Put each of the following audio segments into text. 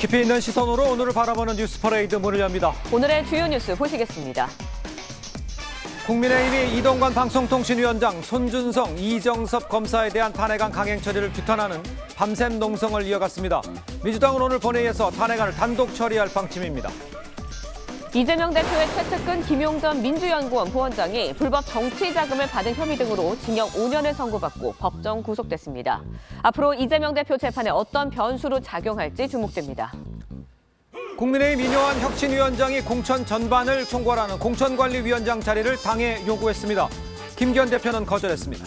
깊이 있는 시선으로 오늘을 바라보는 뉴스 퍼레이드 문을 엽니다. 오늘의 주요 뉴스 보시겠습니다. 국민의힘이 이동관 방송통신위원장, 손준성, 이정섭 검사에 대한 탄핵안 강행 처리를 규탄하는 밤샘 농성을 이어갔습니다. 민주당은 오늘 본회의에서 탄핵안을 단독 처리할 방침입니다. 이재명 대표의 최측근 김용전 민주연구원 부원장이 불법 정치 자금을 받은 혐의 등으로 징역 5년을 선고받고 법정 구속됐습니다. 앞으로 이재명 대표 재판에 어떤 변수로 작용할지 주목됩니다. 국민의힘 인요한 혁신위원장이 공천 전반을 총괄하는 공천관리위원장 자리를 당에 요구했습니다. 김기현 대표는 거절했습니다.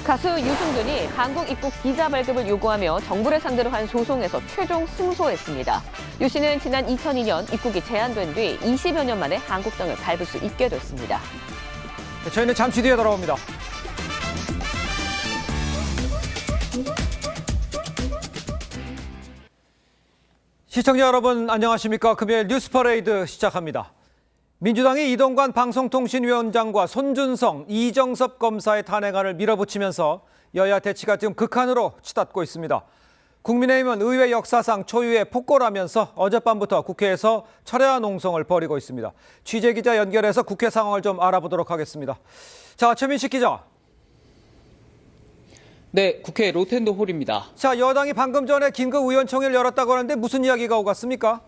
가수 유승준이 한국 입국 비자 발급을 요구하며 정부를 상대로 한 소송에서 최종 승소했습니다. 유 씨는 지난 2002년 입국이 제한된 뒤 20여 년 만에 한국 땅을 밟을 수 있게 됐습니다. 저희는 잠시 뒤에 돌아옵니다. 시청자 여러분 안녕하십니까? 금요일 뉴스 퍼레이드 시작합니다. 민주당이 이동관 방송통신위원장과 손준성, 이정섭 검사의 탄핵안을 밀어붙이면서 여야 대치가 지금 극한으로 치닫고 있습니다. 국민의힘은 의회 역사상 초유의 폭거라면서 어젯밤부터 국회에서 철야 농성을 벌이고 있습니다. 취재기자 연결해서 국회 상황을 좀 알아보도록 하겠습니다. 자, 최민식 기자. 네, 국회 로텐도 홀입니다. 자, 여당이 방금 전에 긴급 의원총회를 열었다고 하는데 무슨 이야기가 오갔습니까?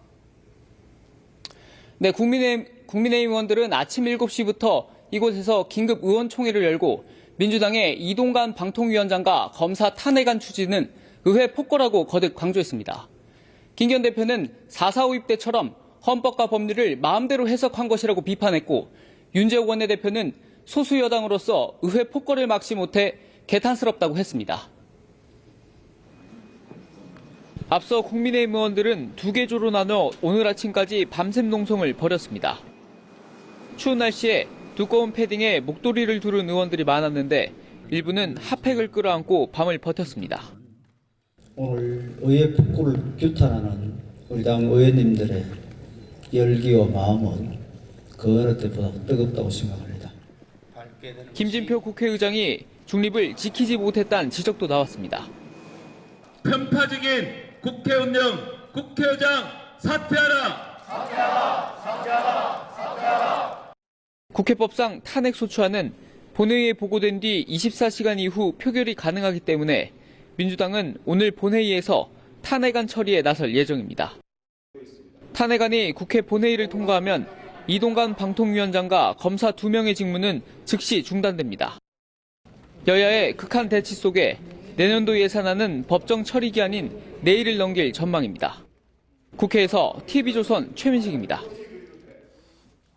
네, 국민의힘 의원들은 아침 7시부터 이곳에서 긴급 의원총회를 열고 민주당의 이동관 방통위원장과 검사 탄핵안 추진은 의회 폭거라고 거듭 강조했습니다. 김기현 대표는 4.4 5입 때처럼 헌법과 법률을 마음대로 해석한 것이라고 비판했고 윤재욱 원내대표는 소수 여당으로서 의회 폭거를 막지 못해 개탄스럽다고 했습니다. 앞서 국민의힘 의원들은 두 개 조로 나눠 오늘 아침까지 밤샘 농성을 벌였습니다. 추운 날씨에 두꺼운 패딩에 목도리를 두른 의원들이 많았는데 일부는 핫팩을 끌어안고 밤을 버텼습니다. 오늘 의회 폭거를 규탄하는 우리 당 의원님들의 열기와 마음은 그 어느 때보다 뜨겁다고 생각합니다. 김진표 국회의장이 중립을 지키지 못했다는 지적도 나왔습니다. 편파적인 국회 운영, 국회의장 사퇴하라! 국회법상 탄핵 소추안은 본회의에 보고된 뒤 24시간 이후 표결이 가능하기 때문에 민주당은 오늘 본회의에서 탄핵안 처리에 나설 예정입니다. 탄핵안이 국회 본회의를 통과하면 이동관 방통위원장과 검사 2명의 직무는 즉시 중단됩니다. 여야의 극한 대치 속에 내년도 예산안은 법정 처리 기한인 내일을 넘길 전망입니다. 국회에서 TV조선 최민식입니다.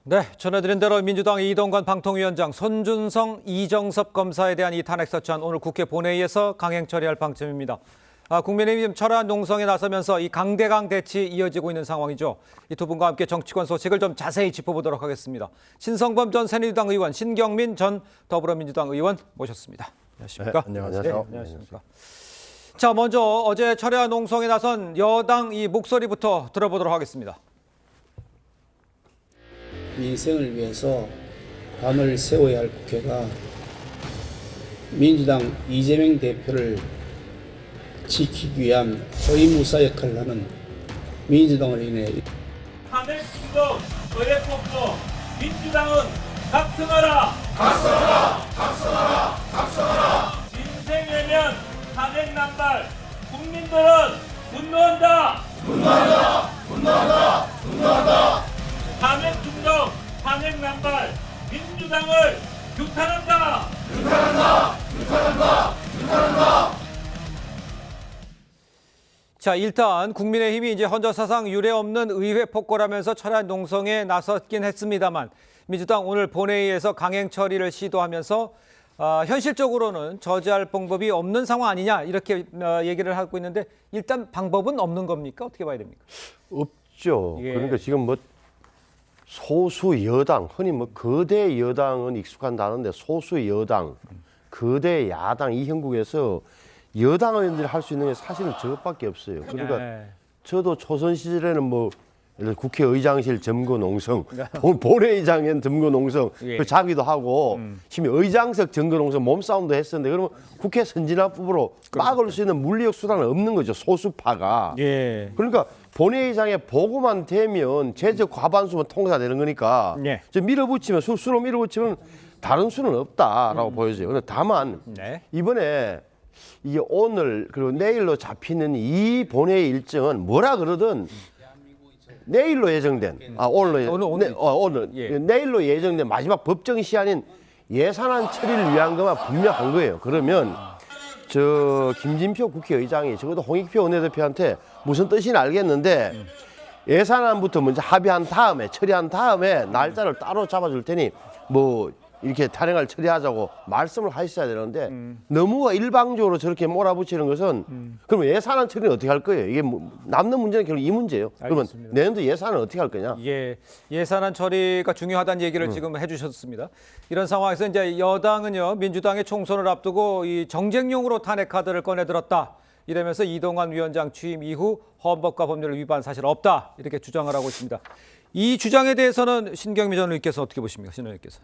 네, 전해드린 대로 민주당 이동관 방통위원장, 손준성, 이정섭 검사에 대한 이 탄핵소추안 오늘 국회 본회의에서 강행 처리할 방침입니다. 국민의힘 철야 농성에 나서면서 이 강대강 대치 이어지고 있는 상황이죠. 이 두 분과 함께 정치권 소식을 좀 자세히 짚어보도록 하겠습니다. 신성범 전 새누리당 의원, 신경민 전 더불어민주당 의원 모셨습니다. 안녕하십니까? 네, 안녕하세요. 네, 안녕하십니까? 자, 먼저 어제 철야 농성에 나선 여당 이 목소리부터 들어보도록 하겠습니다. 민생을 위해서 밤을 새워야 할 국회가 민주당 이재명 대표를 지키기 위한 호위무사 역할을 하는 민주당으로 인해 탄핵 충동, 의회 폭거, 민주당은 각성하라! 각성하라! 민생외면 탄핵 남발, 국민들은 분노한다! 탄핵 충동, 탄핵 남발, 민주당을 규탄한다! 자, 일단 국민의힘이 이제 헌정사상 유례 없는 의회 폭거라면서 철야 농성에 나섰긴 했습니다만 민주당 오늘 본회의에서 강행 처리를 시도하면서 현실적으로는 저지할 방법이 없는 상황 아니냐 이렇게 얘기를 하고 있는데 일단 방법은 없는 겁니까? 어떻게 봐야 됩니까? 없죠. 예. 그러니까 지금 뭐 소수 여당, 흔히 뭐 거대 여당은 익숙한 단어인데 소수 여당, 거대 야당 이 형국에서 여당 의원들이 할 수 있는 게 사실은 저것밖에 없어요. 그러니까 네. 저도 초선 시절에는 뭐 예를 들어 국회의장실 점거 농성, 본회의장엔 점거 농성, 예. 그 자기도 하고, 심지어 의장석 점거 농성 몸싸움도 했었는데, 그러면 국회 선진화법으로 막을 수 있는 물리적 수단은 없는 거죠, 소수파가. 예. 그러니까 본회의장에 보고만 되면 제적 과반수만 통과되는 거니까 예. 저 밀어붙이면 수로 밀어붙이면 다른 수는 없다라고 보여져요. 그런데 다만 네. 이번에 이게 오늘 그리고 내일로 잡히는 이 본회의 일정은 뭐라 그러든 내일로 예정된 오늘 예. 내일로 예정된 마지막 법정 시한인 예산안 처리를 위한 것만 분명한 거예요. 그러면 저 김진표 국회의장이 적어도 홍익표 원내대표한테 무슨 뜻인지 알겠는데 예산안부터 먼저 합의한 다음에 처리한 다음에 날짜를 따로 잡아줄 테니 뭐 이렇게 탄핵을 처리하자고 말씀을 하셨어야 되는데 너무 일방적으로 저렇게 몰아붙이는 것은 그러면 예산안 처리는 어떻게 할 거예요? 이게 뭐 남는 문제는 결국 이 문제예요. 그러면 알겠습니다. 내년도 예산은 어떻게 할 거냐? 예, 예산안 처리가 중요하다는 얘기를 지금 해주셨습니다. 이런 상황에서 이제 여당은요, 민주당의 총선을 앞두고 이 정쟁용으로 탄핵 카드를 꺼내들었다. 이러면서 이동관 위원장 취임 이후 헌법과 법률을 위반 사실 없다. 이렇게 주장을 하고 있습니다. 이 주장에 대해서는 신경미 전 의원께서 어떻게 보십니까? 신 의원께서.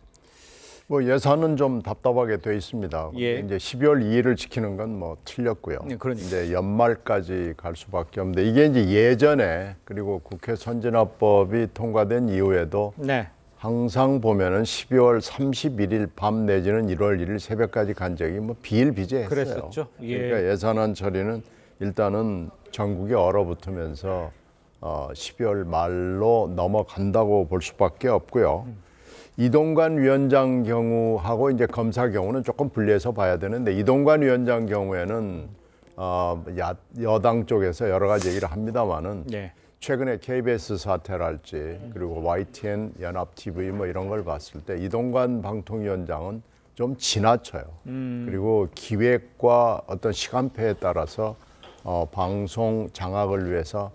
뭐 예산은 좀 답답하게 돼 있습니다. 예. 이제 12월 2일을 지키는 건 뭐 틀렸고요. 예, 그러니까. 이제 연말까지 갈 수밖에 없는데 이게 이제 예전에 그리고 국회 선진화법이 통과된 이후에도 네. 항상 보면은 12월 31일 밤 내지는 1월 1일 새벽까지 간 적이 뭐 비일비재했어요. 그랬었죠. 예. 그러니까 예산안 처리는 일단은 전국이 얼어붙으면서 12월 말로 넘어간다고 볼 수밖에 없고요. 이동관 위원장 경우하고 이제 검사 경우는 조금 분리해서 봐야 되는데 이동관 위원장 경우에는 여당 쪽에서 여러 가지 얘기를 합니다만은 예. 최근에 KBS 사태랄지 그리고 YTN 연합 TV 뭐 이런 걸 봤을 때 이동관 방통위원장은 좀 지나쳐요. 그리고 기획과 어떤 시간표에 따라서 방송 장악을 위해서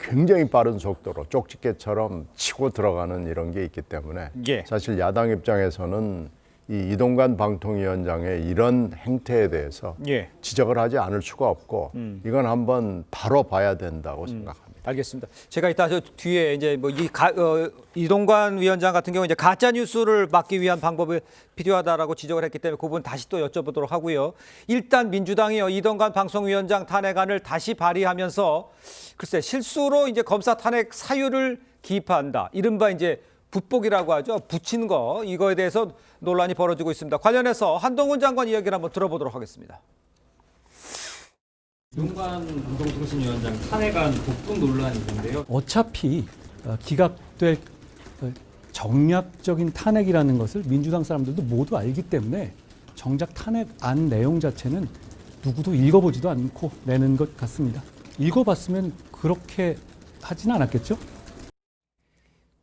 굉장히 빠른 속도로 쪽집게처럼 치고 들어가는 이런 게 있기 때문에 예. 사실 야당 입장에서는 이 이동관 방통위원장의 이런 행태에 대해서 예. 지적을 하지 않을 수가 없고 이건 한번 다뤄봐야 된다고 생각합니다. 알겠습니다. 제가 이따 저 뒤에 이제 뭐 이동관 위원장 같은 경우 이제 가짜 뉴스를 막기 위한 방법이 필요하다라고 지적을 했기 때문에 그 부분 다시 또 여쭤보도록 하고요. 일단 민주당이요 이동관 방송위원장 탄핵안을 다시 발의하면서 글쎄 실수로 이제 검사 탄핵 사유를 기입한다. 이른바 이제 붙복이라고 하죠. 붙인 거 이거에 대해서 논란이 벌어지고 있습니다. 관련해서 한동훈 장관 이야기를 한번 들어보도록 하겠습니다. 이동관 방송통신위원장 탄핵안 복붙 논란이 있는데요. 어차피 기각될 정략적인 탄핵이라는 것을 민주당 사람들도 모두 알기 때문에 정작 탄핵안 내용 자체는 누구도 읽어보지도 않고 내는 것 같습니다. 읽어봤으면 그렇게 하진 않았겠죠?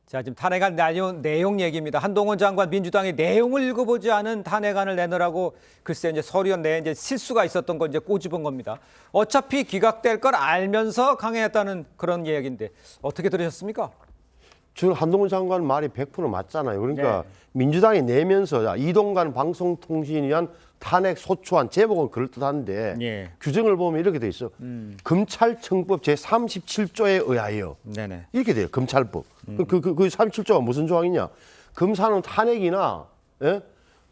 자, 지금 탄핵안 내용 얘기입니다. 한동훈 장관 민주당이 내용을 읽어보지 않은 탄핵안을 내놓으라고 글쎄 이제 서류원 내에 이제 실수가 있었던 걸 이제 꼬집은 겁니다. 어차피 기각될 걸 알면서 강행했다는 그런 이야기인데 어떻게 들으셨습니까? 저는 한동훈 장관 말이 100% 맞잖아요. 그러니까 네. 민주당이 내면서 이동관 방송통신위원 탄핵 소추안 제목은 그럴듯한데 예. 규정을 보면 이렇게 돼 있어. 검찰청법 제37조에 의하여 네네. 이렇게 돼요. 검찰법. 그 37조가 무슨 조항이냐? 검사는 탄핵이나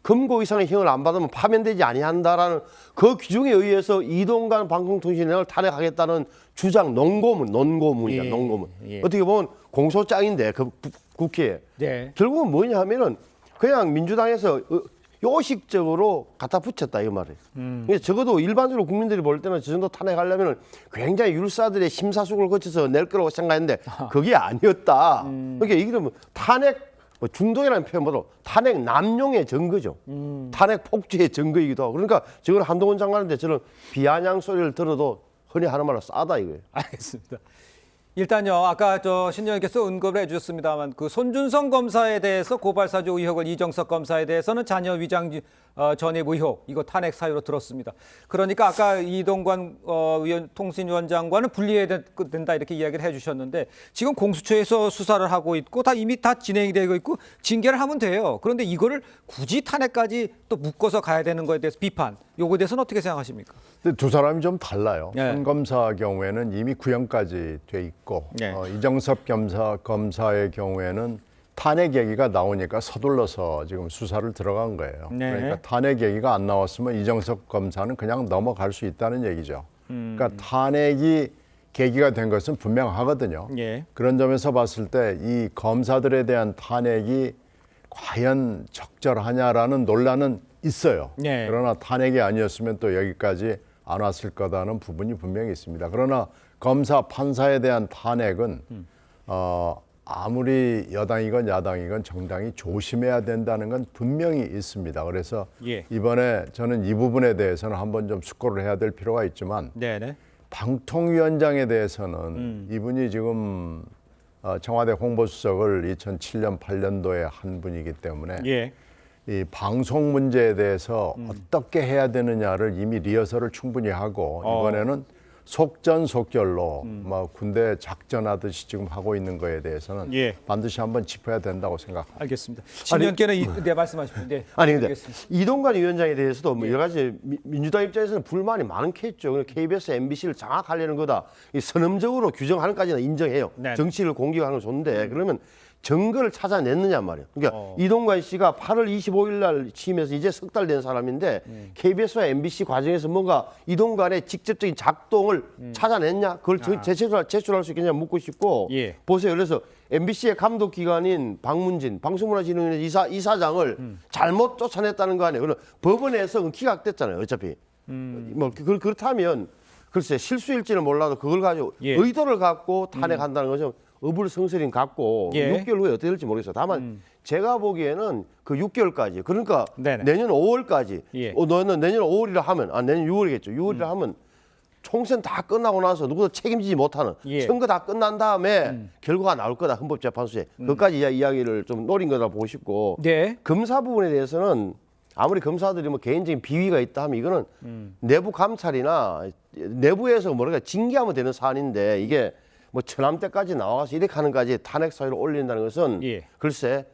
검거 이상의 형을 안 받으면 파면되지 아니한다라는 그 규정에 의해서 이동관 방송통신위원을 탄핵하겠다는 주장 논고문이야. 예. 논고문. 예. 어떻게 보면 공소장인데 그 국회에 네. 결국은 뭐냐 하면은 그냥 민주당에서 요식적으로 갖다 붙였다 이 말이에요. 그러니까 적어도 일반적으로 국민들이 볼 때는 저 정도 탄핵하려면 굉장히 율사들의 심사숙고를 거쳐서 낼 거라고 생각했는데 그게 아니었다. 그러니까 이게 뭐 탄핵 중독이라는 표현보다 탄핵 남용의 증거죠. 탄핵 폭주의 증거이기도 하고. 그러니까 저건 한동훈 장관한테 저는 비아냥 소리를 들어도 흔히 하는 말로 싸다 이거예요. 알겠습니다. 일단요, 아까 신 의원께서 언급을 해주셨습니다만 그 손준성 검사에 대해서 고발사주 의혹을 이정석 검사에 대해서는 자녀 위장 전입 의혹 이거 탄핵 사유로 들었습니다. 그러니까 아까 이동관 통신위원장과는 분리해야 된다 이렇게 이야기를 해주셨는데 지금 공수처에서 수사를 하고 있고 이미 다 진행이 되고 있고 징계를 하면 돼요. 그런데 이거를 굳이 탄핵까지 또 묶어서 가야 되는 거에 대해서 비판. 요거에 대해서는 어떻게 생각하십니까? 근데 두 사람이 좀 달라요. 네. 한 검사 경우에는 이미 구형까지 돼 있고 네. 이정섭 검사의 경우에는 탄핵 얘기가 나오니까 서둘러서 지금 수사를 들어간 거예요. 네. 그러니까 탄핵 얘기가 안 나왔으면 이정섭 검사는 그냥 넘어갈 수 있다는 얘기죠. 그러니까 탄핵이 계기가 된 것은 분명하거든요. 예. 그런 점에서 봤을 때 이 검사들에 대한 탄핵이 과연 적절하냐라는 논란은 있어요. 네. 그러나 탄핵이 아니었으면 또 여기까지 안 왔을 거다는 부분이 분명히 있습니다. 그러나 검사, 판사에 대한 탄핵은 아무리 여당이건 야당이건 정당이 조심해야 된다는 건 분명히 있습니다. 그래서 예. 이번에 저는 이 부분에 대해서는 한번 좀 숙고를 해야 될 필요가 있지만 네네. 방통위원장에 대해서는 이분이 지금 청와대 홍보수석을 2007년, 8년도에 한 분이기 때문에 예. 이 방송 문제에 대해서 어떻게 해야 되느냐를 이미 리허설을 충분히 하고 이번에는 속전속결로 뭐 군대 작전하듯이 지금 하고 있는 거에 대해서는 예. 반드시 한번 짚어야 된다고 생각합니다. 알겠습니다. 신년께는 네, 말씀하십시오. 네. 아니 근데 알겠습니다. 이동관 위원장에 대해서도 뭐 여러 가지 민주당 입장에서는 불만이 많겠죠. KBS, MBC를 장악하려는 거다. 이 선언적으로 규정하는 까지는 인정해요. 네. 정치를 공격하는 건 좋은데 그러면 증거를 찾아냈느냐 말이에요. 그러니까 이동관 씨가 8월 25일 날 취임해서 이제 석 달 된 사람인데 KBS와 MBC 과정에서 뭔가 이동관의 직접적인 작동을 찾아냈냐? 그걸 제출할 수 있겠냐 묻고 싶고 예. 보세요. 그래서 MBC의 감독 기관인 박문진 방송문화진흥원의 이사장을 잘못 쫓아냈다는 거 아니에요. 그럼 법원에서 기각됐잖아요. 어차피 뭐 그렇다면 글쎄 실수일지는 몰라도 그걸 가지고 예. 의도를 갖고 탄핵한다는 것은 어불성설인 같고 예. 6개월 후에 어떻게 될지 모르겠어요. 다만 제가 보기에는 그 6개월까지 그러니까 네네. 내년 5월까지 예. 너는 내년 5월이라 하면 내년 6월이겠죠. 6월이라 하면 총선 다 끝나고 나서 누구도 책임지지 못하는 예. 선거 다 끝난 다음에 결과가 나올 거다 헌법재판소에 그것까지 이야기를 좀 노린 거다 보고 싶고 네. 검사 부분에 대해서는 아무리 검사들이 뭐 개인적인 비위가 있다 하면 이거는 내부 감찰이나 내부에서 뭐랄까 징계하면 되는 사안인데 이게 뭐 처남 때까지 나와서 이렇게 하는까지 탄핵 사유를 올린다는 것은 예. 글쎄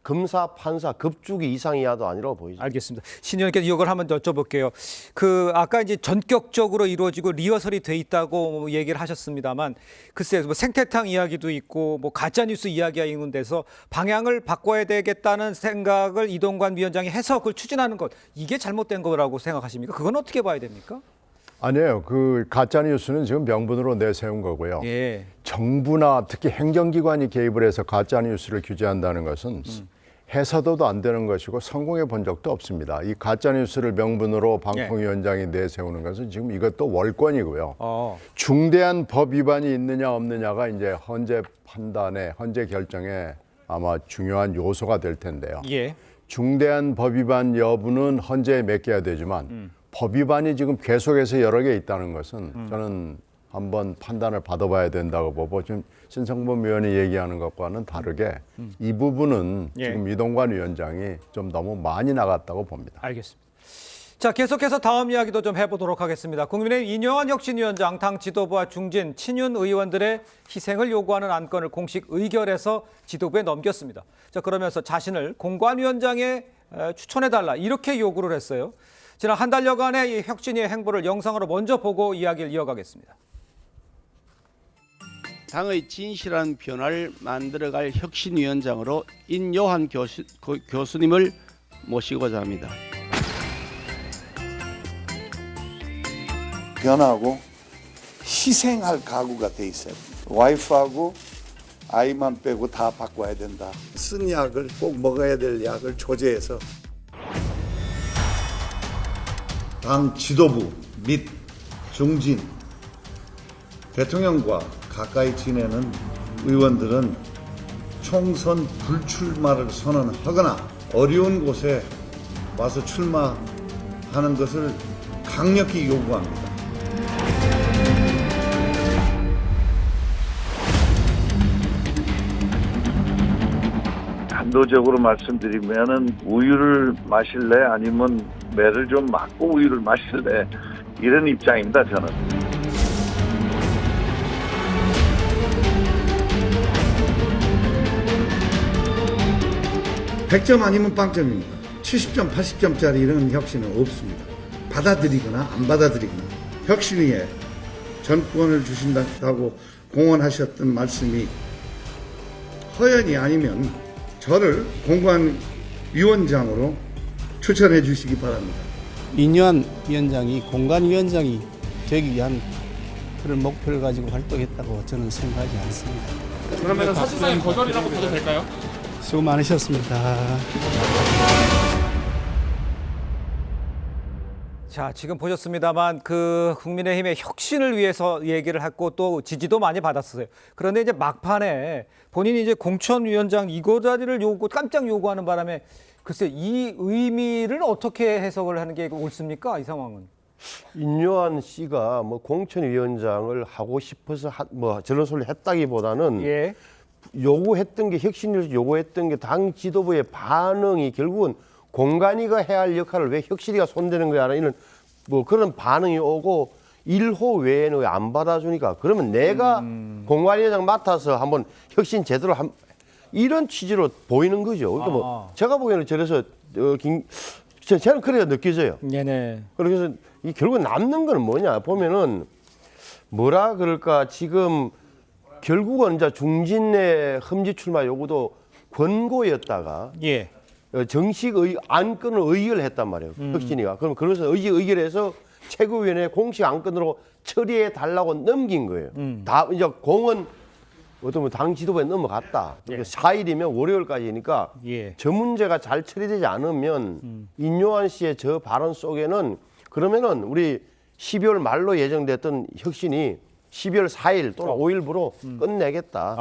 검사, 판사 급주기 이상이야도 아니라고 보이죠. 알겠습니다. 신의원께서 이걸 한번 여쭤볼게요. 그 아까 이제 전격적으로 이루어지고 리허설이 돼 있다고 얘기를 하셨습니다만 글쎄 뭐 생태탕 이야기도 있고 뭐 가짜 뉴스 이야기가 있는 데서 방향을 바꿔야 되겠다는 생각을 이동관 위원장이 해서 그걸 추진하는 것 이게 잘못된 거라고 생각하십니까? 그건 어떻게 봐야 됩니까? 아니에요. 그 가짜 뉴스는 지금 명분으로 내세운 거고요. 예. 정부나 특히 행정기관이 개입을 해서 가짜 뉴스를 규제한다는 것은 해서도 안 되는 것이고 성공해 본 적도 없습니다. 이 가짜 뉴스를 명분으로 방통위원장이 내세우는 것은 지금 이것도 월권이고요. 중대한 법 위반이 있느냐 없느냐가 이제 헌재 판단에 헌재 결정에 아마 중요한 요소가 될 텐데요. 예. 중대한 법 위반 여부는 헌재에 맡겨야 되지만 법 위반이 지금 계속해서 여러 개 있다는 것은 저는 한번 판단을 받아봐야 된다고 보고 지금 신성범 의원이 얘기하는 것과는 다르게 이 부분은 예. 지금 이동관 위원장이 좀 너무 많이 나갔다고 봅니다. 알겠습니다. 자, 계속해서 다음 이야기도 좀 해보도록 하겠습니다. 국민의힘 이뇨한 혁신위원장 당 지도부와 중진 친윤 의원들의 희생을 요구하는 안건을 공식 의결해서 지도부에 넘겼습니다. 자, 그러면서 자신을 공관위원장에 추천해달라 이렇게 요구를 했어요. 지난 한 달여간의 이 혁신위의 행보를 영상으로 먼저 보고 이야기를 이어가겠습니다. 당의 진실한 변화를 만들어갈 혁신위원장으로 인요한 교수님을 모시고자 합니다. 변하고 희생할 각오가 돼 있어요. 와이프하고 아이만 빼고 다 바꿔야 된다. 쓴 약을 꼭 먹어야 될 약을 조제해서 당 지도부 및 중진 대통령과 가까이 지내는 의원들은 총선 불출마를 선언하거나 어려운 곳에 와서 출마하는 것을 강력히 요구합니다. 단도적으로 말씀드리면은 우유를 마실래 아니면 매를 좀 맞고 우유를 마실래 이런 입장입니다. 저는. 100점 아니면 빵점입니다. 70점, 80점짜리 이런 혁신은 없습니다. 받아들이거나 안 받아들이거나 혁신위에 전권을 주신다고 공언하셨던 말씀이 허연이 아니면 저를 공관위원장으로 추천해 주시기 바랍니다. 인요한 위원장이 공관위원장이 되기 위한 그런 목표를 가지고 활동했다고 저는 생각하지 않습니다. 그러면 사실상 거절이라고 봐도 될까요? 수고 많으셨습니다. 자, 지금 보셨습니다만 그 국민의힘의 혁신을 위해서 얘기를 했고 또 지지도 많이 받았어요. 그런데 이제 막판에 본인이 이제 공천위원장 이거 자리를 깜짝 요구하는 바람에 글쎄 이 의미를 어떻게 해석을 하는 게 옳습니까? 이 상황은. 인요한 씨가 뭐 공천위원장을 하고 싶어서 뭐 저런 소리를 했다기보다는 예. 요구했던 게 혁신위에서 요구했던 게 당 지도부의 반응이 결국은 공관위가 해야 할 역할을 왜 혁신위가 손대는 거야 이런 뭐 그런 반응이 오고 1호 외에는 왜 안 받아주니까 그러면 내가 공관위원장 맡아서 한번 혁신 제대로 이런 취지로 보이는 거죠. 그러니까 뭐 제가 보기에는 저래서 저는 그래야 느껴져요. 네네. 그래서 이 결국 남는 거는 뭐냐 보면은 뭐라 그럴까 지금 결국은 이제 중진의 험지 출마 요구도 권고였다가 예. 정식 안건을 의결했단 말이에요. 혁신위가. 그럼 그래서 의결해서 최고위원회 공식 안건으로 처리해 달라고 넘긴 거예요. 다 이제 공은 어떤 당 지도부에 넘어갔다. 예. 4일이면 월요일까지니까 예. 저 문제가 잘 처리되지 않으면 인요한 씨의 저 발언 속에는 그러면은 우리 12월 말로 예정됐던 혁신이 12월 4일 또는 5일부로 끝내겠다.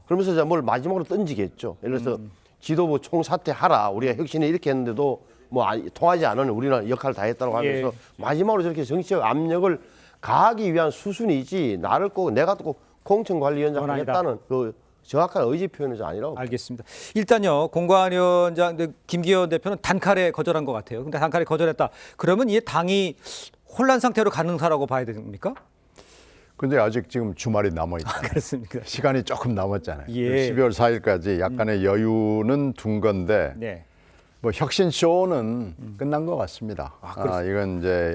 그러면서 이제 뭘 마지막으로 던지겠죠. 예를 들어서 지도부 총사퇴하라. 우리가 혁신이 이렇게 했는데도 뭐 통하지 않으면 우리는 역할을 다 했다고 하면서 예. 마지막으로 저렇게 정치적 압력을 가하기 위한 수순이지 나를 꼭 내가 꼭 공천관리위원장 그건 아니다. 하겠다는 그 정확한 의지 표현은 아니라고. 알겠습니다. 일단요, 공관위원장 김기현 대표는 단칼에 거절한 것 같아요. 근데 단칼에 거절했다. 그러면 이 당이 혼란 상태로 가는 사라고 봐야 됩니까? 근데 아직 지금 주말이 남아있잖아요. 그렇습니까? 시간이 조금 남았잖아요. 예. 12월 4일까지 약간의 여유는 둔 건데 네. 뭐 혁신 쇼는 끝난 것 같습니다. 이건 이제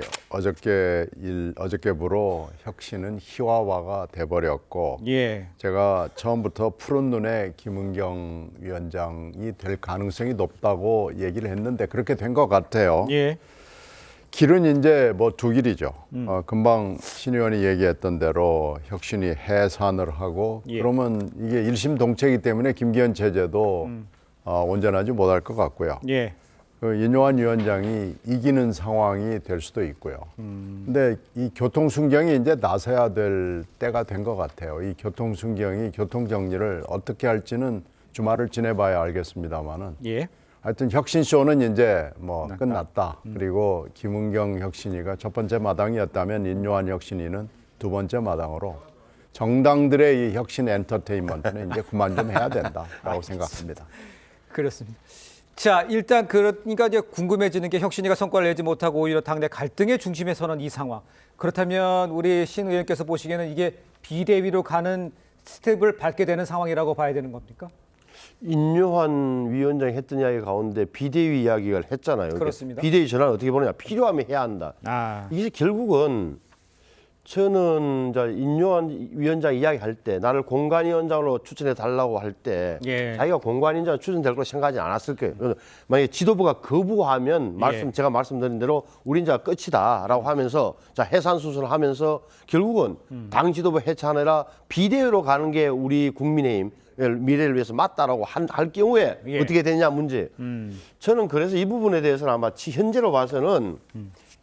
어저께부로 혁신은 희화화가 돼버렸고 예. 제가 처음부터 푸른 눈의 김은경 위원장이 될 가능성이 높다고 얘기를 했는데 그렇게 된 것 같아요. 예. 길은 이제 뭐 두 길이죠. 금방 신 의원이 얘기했던 대로 혁신이 해산을 하고 예. 그러면 이게 일심동체이기 때문에 김기현 체제도 온전하지 못할 것 같고요. 예. 그 인요한 위원장이 이기는 상황이 될 수도 있고요. 근데 이 교통순경이 이제 나서야 될 때가 된 것 같아요. 이 교통순경이 교통정리를 어떻게 할지는 주말을 지내봐야 알겠습니다만은. 예. 하여튼 혁신쇼는 이제 뭐 끝났다. 그리고 김은경 혁신위가 첫 번째 마당이었다면 인요한 혁신위는 두 번째 마당으로 정당들의 이 혁신 엔터테인먼트는 이제 그만 좀 해야 된다라고 생각합니다. 그렇습니다. 자, 일단 그러니까 이제 궁금해지는 게 혁신위가 성과를 내지 못하고 오히려 당내 갈등의 중심에 서는 이 상황. 그렇다면 우리 신 의원께서 보시기에는 이게 비대위로 가는 스텝을 밟게 되는 상황이라고 봐야 되는 겁니까? 인요한 위원장이 했던 이야기 가운데 비대위 이야기를 했잖아요. 그렇습니다. 비대위 전환을 어떻게 보느냐. 필요하면 해야 한다. 이게 결국은 저는 이제 인요한 위원장 이야기할 때 나를 공관위원장으로 추천해 달라고 할 때 예. 자기가 공관위원장 추천될 거로 생각하지 않았을 거예요. 만약에 지도부가 거부하면 제가 말씀드린 대로 우리 이제 끝이다라고 하면서 자 해산 수순을 하면서 결국은 당 지도부 해체가 아니라 비대위로 가는 게 우리 국민의힘 미래를 위해서 맞다라고 할 경우에 예. 어떻게 되냐 문제. 저는 그래서 이 부분에 대해서는 아마 현재로 봐서는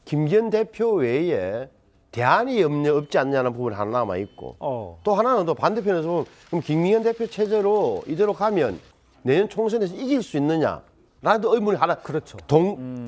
김기현 대표 외에 대안이 없지 않냐는 부분이 하나 남아 있고 또 하나는 또 반대편에서 보면 그럼 김기현 대표 체제로 이대로 가면 내년 총선에서 이길 수 있느냐라는 의문이 하나 그렇죠.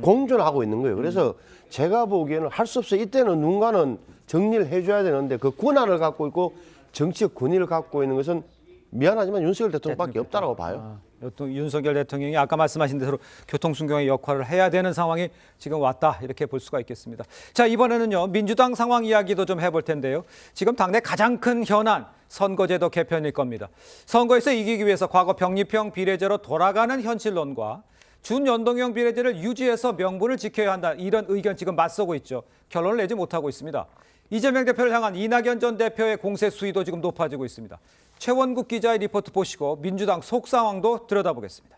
공존하고 있는 거예요. 그래서 제가 보기에는 할 수 없어요. 이때는 누군가는 정리를 해줘야 되는데 그 권한을 갖고 있고 정치적 권위를 갖고 있는 것은 미안하지만 윤석열 대통령밖에 없다라고 봐요. 윤석열 대통령이 아까 말씀하신 대로 교통순경의 역할을 해야 되는 상황이 지금 왔다 이렇게 볼 수가 있겠습니다. 자, 이번에는요 민주당 상황 이야기도 좀 해볼 텐데요. 지금 당내 가장 큰 현안 선거제도 개편일 겁니다. 선거에서 이기기 위해서 과거 병립형 비례제로 돌아가는 현실론과 준연동형 비례제를 유지해서 명분을 지켜야 한다. 이런 의견 지금 맞서고 있죠. 결론을 내지 못하고 있습니다. 이재명 대표를 향한 이낙연 전 대표의 공세 수위도 지금 높아지고 있습니다. 최원국 기자의 리포트 보시고 민주당 속 상황도 들여다보겠습니다.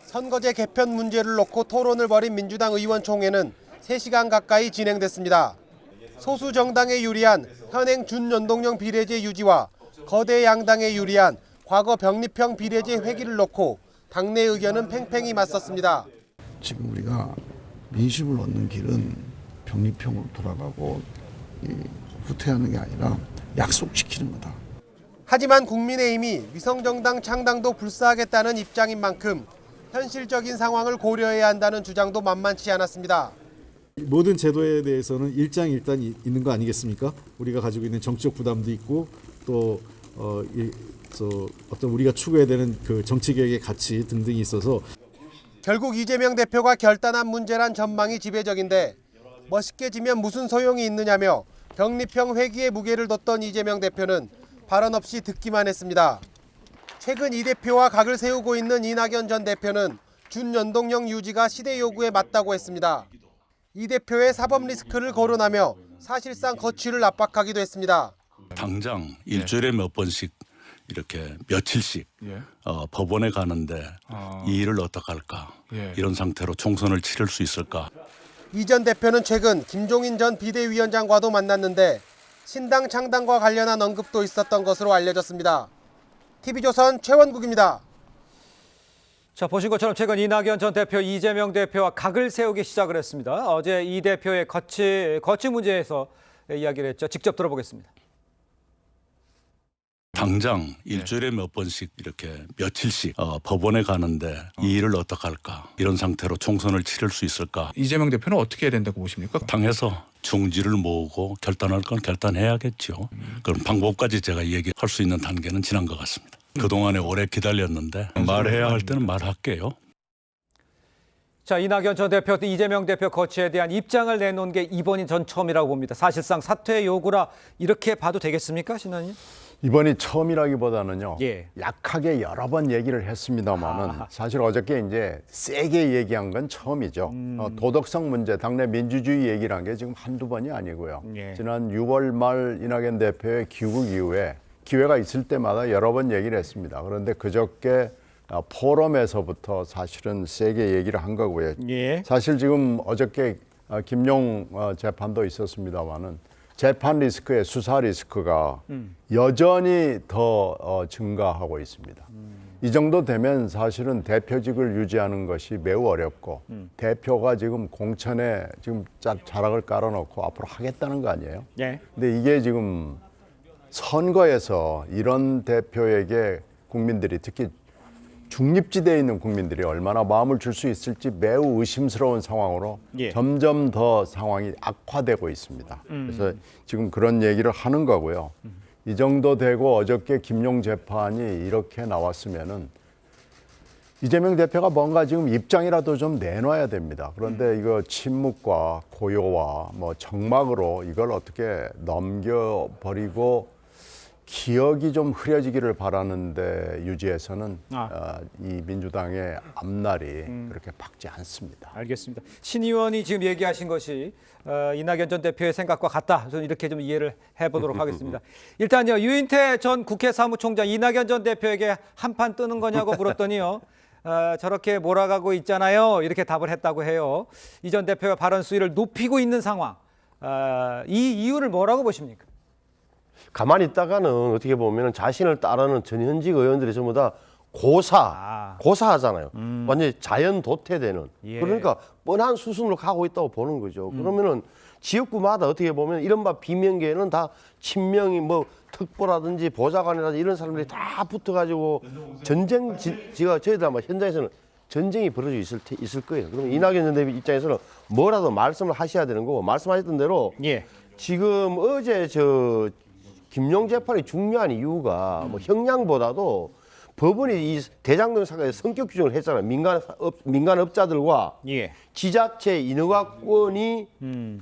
선거제 개편 문제를 놓고 토론을 벌인 민주당 의원총회는 3시간 가까이 진행됐습니다. 소수 정당에 유리한 현행 준연동형 비례제 유지와 거대 양당에 유리한 과거 병립형 비례제 회귀를 놓고 당내 의견은 팽팽히 맞섰습니다. 지금 우리가 민심을 얻는 길은 병립형으로 돌아가고 후퇴하는 게 아니라 약속지키는 거다. 하지만 국민의힘이 위성정당 창당도 불사하겠다는 입장인 만큼 현실적인 상황을 고려해야 한다는 주장도 만만치 않았습니다. 모든 제도에 대해서는 일장일단이 있는 거 아니겠습니까? 우리가 가지고 있는 정치적 부담도 있고 또 어떤 우리가 추구해야 되는 그 정치개혁의 가치 등등이 있어서 결국 이재명 대표가 결단한 문제란 전망이 지배적인데 멋있게 지면 무슨 소용이 있느냐며 병립형 회귀의 무게를 뒀던 이재명 대표는 발언 없이 듣기만 했습니다. 최근 이 대표와 각을 세우고 있는 이낙연 전 대표는 준연동형 유지가 시대 요구에 맞다고 했습니다. 이 대표의 사법 리스크를 거론하며 사실상 거취를 압박하기도 했습니다. 당장 일주일에 몇 번씩 이렇게 며칠씩 법원에 가는데 이 일을 어떡할까? 이런 상태로 총선을 치를 수 있을까? 이 전 대표는 최근 김종인 전 비대위원장과도 만났는데 신당 창당과 관련한 언급도 있었던 것으로 알려졌습니다. TV조선 최원국입니다. 자, 보신 것처럼 최근 이낙연 전 대표, 이재명 대표와 각을 세우기 시작을 했습니다. 어제 이 대표의 거취 문제에서 이야기를 했죠. 직접 들어보겠습니다. 당장 일주일에 몇 번씩 이렇게 며칠씩 법원에 가는데 이 일을 어떡할까? 이런 상태로 총선을 치를 수 있을까? 이재명 대표는 어떻게 해야 된다고 보십니까? 당에서 중지를 모으고 결단할 건 결단해야겠죠. 그럼 방법까지 제가 얘기할 수 있는 단계는 지난 것 같습니다. 그동안에 오래 기다렸는데 말해야 할 때는 말할게요. 자, 이낙연 전 대표, 이재명 대표 거취에 대한 입장을 내놓은 게 이번이 전 처음이라고 봅니다. 사실상 사퇴 요구라 이렇게 봐도 되겠습니까, 신원님? 이번이 처음이라기보다는요. 예. 약하게 여러 번 얘기를 했습니다만은 사실 어저께 이제 세게 얘기한 건 처음이죠. 도덕성 문제, 당내 민주주의 얘기를 한 게 지금 한두 번이 아니고요. 예. 지난 6월 말 이낙연 대표의 귀국 이후에 기회가 있을 때마다 여러 번 얘기를 했습니다. 그런데 그저께 포럼에서부터 사실은 세게 얘기를 한 거고요. 예. 사실 지금 어저께 김용 재판도 있었습니다만은 재판 리스크의 수사 리스크가 여전히 더 증가하고 있습니다. 이 정도 되면 사실은 대표직을 유지하는 것이 매우 어렵고 대표가 지금 공천에 지금 자락을 깔아놓고 앞으로 하겠다는 거 아니에요? 예. 근데 이게 지금 선거에서 이런 대표에게 국민들이 특히 중립지대에 있는 국민들이 얼마나 마음을 줄 수 있을지 매우 의심스러운 상황으로 예. 점점 더 상황이 악화되고 있습니다. 그래서 지금 그런 얘기를 하는 거고요. 이 정도 되고 어저께 김용 재판이 이렇게 나왔으면은 이재명 대표가 뭔가 지금 입장이라도 좀 내놔야 됩니다. 그런데 이거 침묵과 고요와 뭐 정막으로 이걸 어떻게 넘겨버리고 기억이 좀 흐려지기를 바라는데 유지해서는 이 민주당의 앞날이 그렇게 밝지 않습니다. 알겠습니다. 신 의원이 지금 얘기하신 것이 이낙연 전 대표의 생각과 같다. 저는 이렇게 좀 이해를 해보도록 하겠습니다. 일단요, 유인태 전 국회 사무총장 이낙연 전 대표에게 한판 뜨는 거냐고 물었더니요. 저렇게 몰아가고 있잖아요. 이렇게 답을 했다고 해요. 이 전 대표가 발언 수위를 높이고 있는 상황. 이 이유를 뭐라고 보십니까? 가만히 있다가는 어떻게 보면 자신을 따르는 전현직 의원들이 전부 다 고사하잖아요. 완전히 자연 도태되는. 예. 그러니까 뻔한 수순으로 가고 있다고 보는 거죠. 그러면은 지역구마다 어떻게 보면 이른바 비명계에는 다 친명이 뭐 특보라든지 보좌관이라든지 이런 사람들이 다 붙어가지고 전쟁, 저희들 아마 현장에서는 전쟁이 벌어져 있을 거예요. 그러면 이낙연 전 대표 입장에서는 뭐라도 말씀을 하셔야 되는 거고, 말씀하셨던 대로 예. 지금 어제 김용 재판이 중요한 이유가 뭐 형량보다도 법원이 이 대장동 사건에 성격 규정을 했잖아요. 민간업자들과 예. 지자체 인허가권이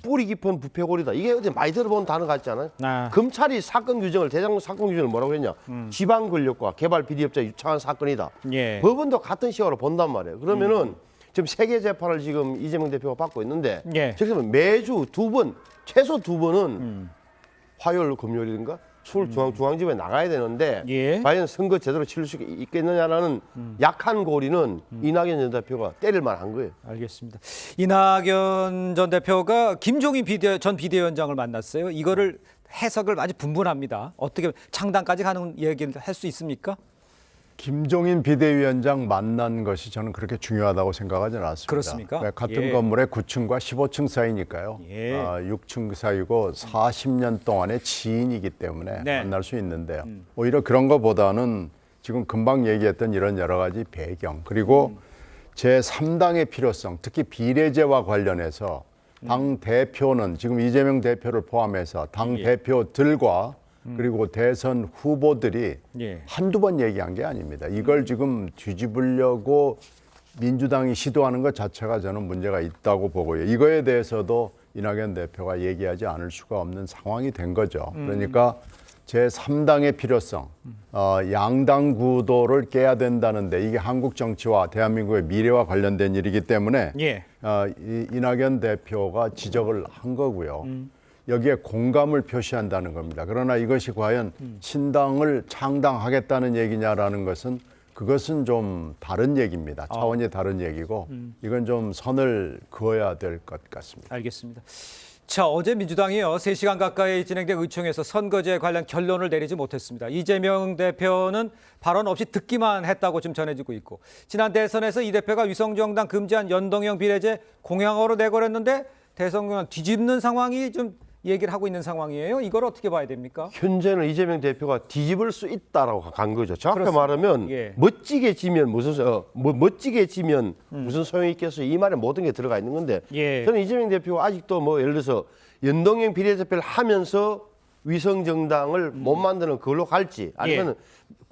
뿌리 깊은 부패고리다. 이게 어디 많이 들어본 단어 같지 않아요? 검찰이 사건 규정을 대장동 사건 규정을 뭐라고 했냐? 지방 권력과 개발 비리업자 유착한 사건이다. 예. 법원도 같은 시각으로 본단 말이에요. 그러면은 지금 세계 재판을 지금 이재명 대표가 받고 있는데 예. 지금 매주 최소 두 번은 화요일 금요일인가 서울중앙지법에 나가야 되는데 예. 과연 선거 제대로 치를 수 있겠느냐라는 약한 고리는 이낙연 전 대표가 때릴 만한 거예요. 알겠습니다. 이낙연 전 대표가 김종인 전 비대위원장을 만났어요. 이거를 해석을 아주 분분합니다. 어떻게 창당까지 가는 얘기를 할 수 있습니까? 김종인 비대위원장 만난 것이 저는 그렇게 중요하다고 생각하지는 않습니다. 그렇습니까? 같은 예. 건물에 9층과 15층 사이니까요. 예. 6층 사이고 40년 동안의 지인이기 때문에 네. 만날 수 있는데요. 오히려 그런 것보다는 지금 금방 얘기했던 이런 여러 가지 배경 그리고 제3당의 필요성, 특히 비례제와 관련해서 당 대표는 지금 이재명 대표를 포함해서 당 예. 대표들과 그리고 대선 후보들이 예. 한두 번 얘기한 게 아닙니다. 이걸 지금 뒤집으려고 민주당이 시도하는 것 자체가 저는 문제가 있다고 보고요. 이거에 대해서도 이낙연 대표가 얘기하지 않을 수가 없는 상황이 된 거죠. 그러니까 제3당의 필요성, 양당 구도를 깨야 된다는데 이게 한국 정치와 대한민국의 미래와 관련된 일이기 때문에 예. 이낙연 대표가 지적을 한 거고요. 여기에 공감을 표시한다는 겁니다. 그러나 이것이 과연 신당을 창당하겠다는 얘기냐라는 것은 그것은 좀 다른 얘기입니다. 차원이 다른 얘기고 이건 좀 선을 그어야 될 것 같습니다. 알겠습니다. 자, 어제 민주당이요 3시간 가까이 진행된 의총에서 선거제 관련 결론을 내리지 못했습니다. 이재명 대표는 발언 없이 듣기만 했다고 지금 전해지고 있고 지난 대선에서 이 대표가 위성정당 금지한 연동형 비례제 공약으로 내걸었는데 대선 뒤집는 상황이 좀 얘기를 하고 있는 상황이에요. 이걸 어떻게 봐야 됩니까? 현재는 이재명 대표가 뒤집을 수 있다라고 간 거죠. 정확히 그렇습니다. 말하면 예. 멋지게 지면 무슨 소용이 있겠어요. 이 말에 모든 게 들어가 있는 건데 예. 저는 이재명 대표가 아직도 뭐 예를 들어서 연동형 비례대표를 하면서 위성정당을 못 만드는 그걸로 갈지 아니면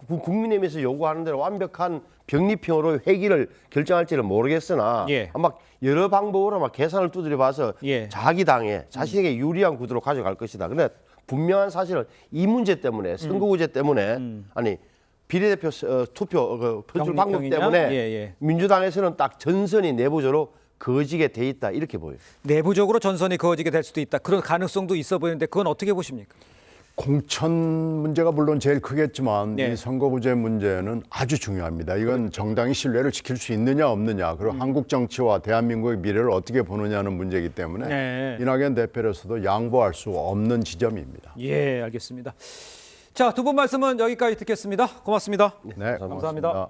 국민의힘에서 요구하는 대로 완벽한 병립형으로 회기를 결정할지는 모르겠으나 예. 아마 여러 방법으로 아마 계산을 두드려 봐서 예. 자기 당에 자신에게 유리한 구도로 가져갈 것이다. 그런데 분명한 사실은 이 문제 때문에 선거구제 때문에 아니 비례대표 투표 표출 방법 병립형이냐? 때문에 예. 민주당에서는 딱 전선이 내부적으로 그어지게 돼 있다 이렇게 보여요. 내부적으로 전선이 그어지게 될 수도 있다. 그런 가능성도 있어 보이는데 그건 어떻게 보십니까? 공천 문제가 물론 제일 크겠지만 네. 이 선거구제 문제는 아주 중요합니다. 이건 정당이 신뢰를 지킬 수 있느냐 없느냐 그리고 한국 정치와 대한민국의 미래를 어떻게 보느냐는 문제이기 때문에 네. 이낙연 대표로서도 양보할 수 없는 지점입니다. 예, 알겠습니다. 자, 두 분 말씀은 여기까지 듣겠습니다. 고맙습니다. 네, 감사합니다.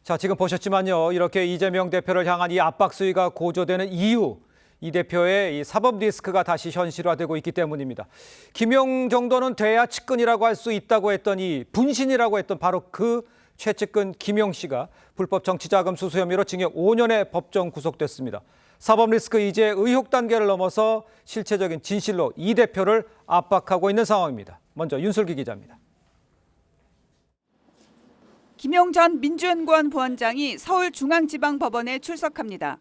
자, 지금 보셨지만요. 이렇게 이재명 대표를 향한 이 압박 수위가 고조되는 이유, 이 대표의 이 사법 리스크가 다시 현실화되고 있기 때문입니다. 김용 정도는 돼야 측근이라고 할 수 있다고 했더니 분신이라고 했던 바로 그 최측근 김용 씨가 불법 정치자금 수수 혐의로 징역 5년에 법정 구속됐습니다. 사법 리스크 이제 의혹 단계를 넘어서 실체적인 진실로 이 대표를 압박하고 있는 상황입니다. 먼저 윤슬기 기자입니다. 김용 전 민주연구원 부원장이 서울중앙지방법원에 출석합니다.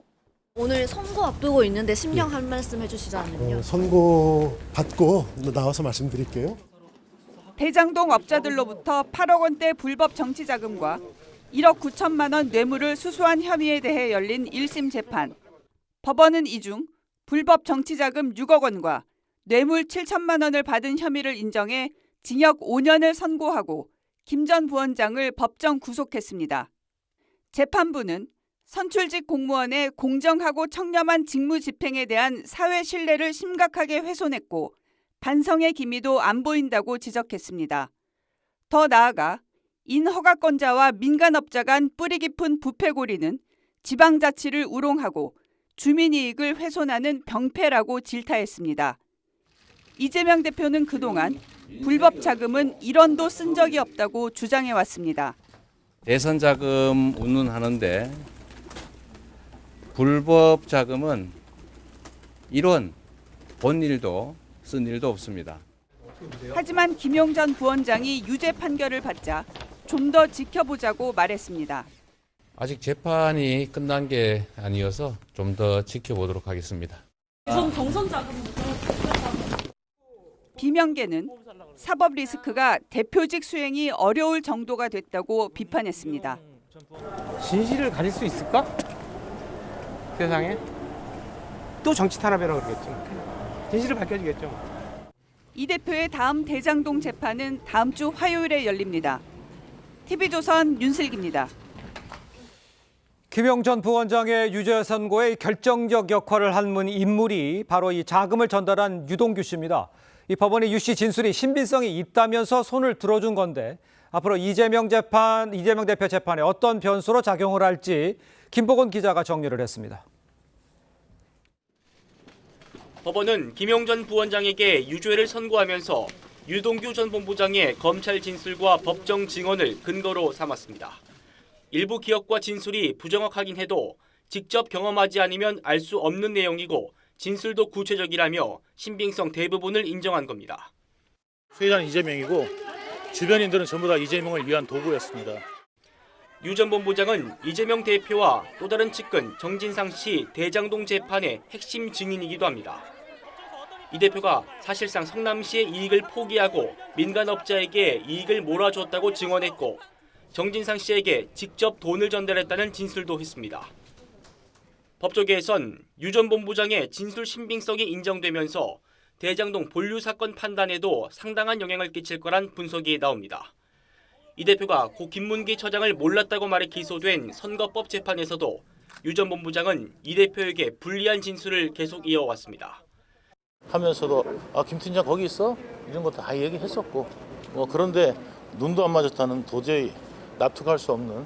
오늘 선거 앞두고 있는데 심경 한 말씀 해주시자면요. 선거 받고 나와서 말씀드릴게요. 대장동 업자들로부터 8억 원대 불법 정치자금과 1억 9천만 원 뇌물을 수수한 혐의에 대해 열린 1심 재판. 법원은 이 중 불법 정치자금 6억 원과 뇌물 7천만 원을 받은 혐의를 인정해 징역 5년을 선고하고 김 전 부원장을 법정 구속했습니다. 재판부는 선출직 공무원의 공정하고 청렴한 직무 집행에 대한 사회 신뢰를 심각하게 훼손했고 반성의 기미도 안 보인다고 지적했습니다. 더 나아가 인허가권자와 민간업자 간 뿌리 깊은 부패고리는 지방자치를 우롱하고 주민이익을 훼손하는 병폐라고 질타했습니다. 이재명 대표는 그동안 불법 자금은 1원도 쓴 적이 없다고 주장해왔습니다. 대선 자금 운운하는데 불법 자금은 1원 본 일도 쓴 일도 없습니다. 하지만 김용 전 부원장이 유죄 판결을 받자 좀 더 지켜보자고 말했습니다. 아직 재판이 끝난 게 아니어서 좀 더 지켜보도록 하겠습니다. 전 경선 자금부터 비명계는 사법 리스크가 대표직 수행이 어려울 정도가 됐다고 비판했습니다. 진실을 가질 수 있을까? 세상에? 또 정치 탄압이라고 그러겠죠. 진실을 밝혀주겠죠. 이 대표의 다음 대장동 재판은 다음 주 화요일에 열립니다. TV조선 윤슬기입니다. 김용 전 부원장의 유죄 선고에 결정적 역할을 한 인물이 바로 이 자금을 전달한 유동규 씨입니다. 이 법원이 유 씨 진술이 신빙성이 있다면서 손을 들어준 건데 앞으로 이재명 대표 재판에 어떤 변수로 작용을 할지 김보건 기자가 정리를 했습니다. 법원은 김용 전 부원장에게 유죄를 선고하면서 유동규 전 본부장의 검찰 진술과 법정 증언을 근거로 삼았습니다. 일부 기억과 진술이 부정확하긴 해도 직접 경험하지 않으면 알 수 없는 내용이고 진술도 구체적이라며 신빙성 대부분을 인정한 겁니다. 피해자는 이재명이고 주변인들은 전부 다 이재명을 위한 도구였습니다. 유 전 본부장은 이재명 대표와 또 다른 측근 정진상 씨 대장동 재판의 핵심 증인이기도 합니다. 이 대표가 사실상 성남시의 이익을 포기하고 민간업자에게 이익을 몰아줬다고 증언했고 정진상 씨에게 직접 돈을 전달했다는 진술도 했습니다. 법조계에선 유 전 본부장의 진술 신빙성이 인정되면서 대장동 본류 사건 판단에도 상당한 영향을 끼칠 거란 분석이 나옵니다. 이 대표가 고 김문기 처장을 몰랐다고 말해 기소된 선거법 재판에서도 유 전 본부장은 이 대표에게 불리한 진술을 계속 이어왔습니다. 하면서도 김 팀장 거기 있어? 이런 것도 다 얘기했었고 그런데 눈도 안 맞았다는 도저히 납득할 수 없는.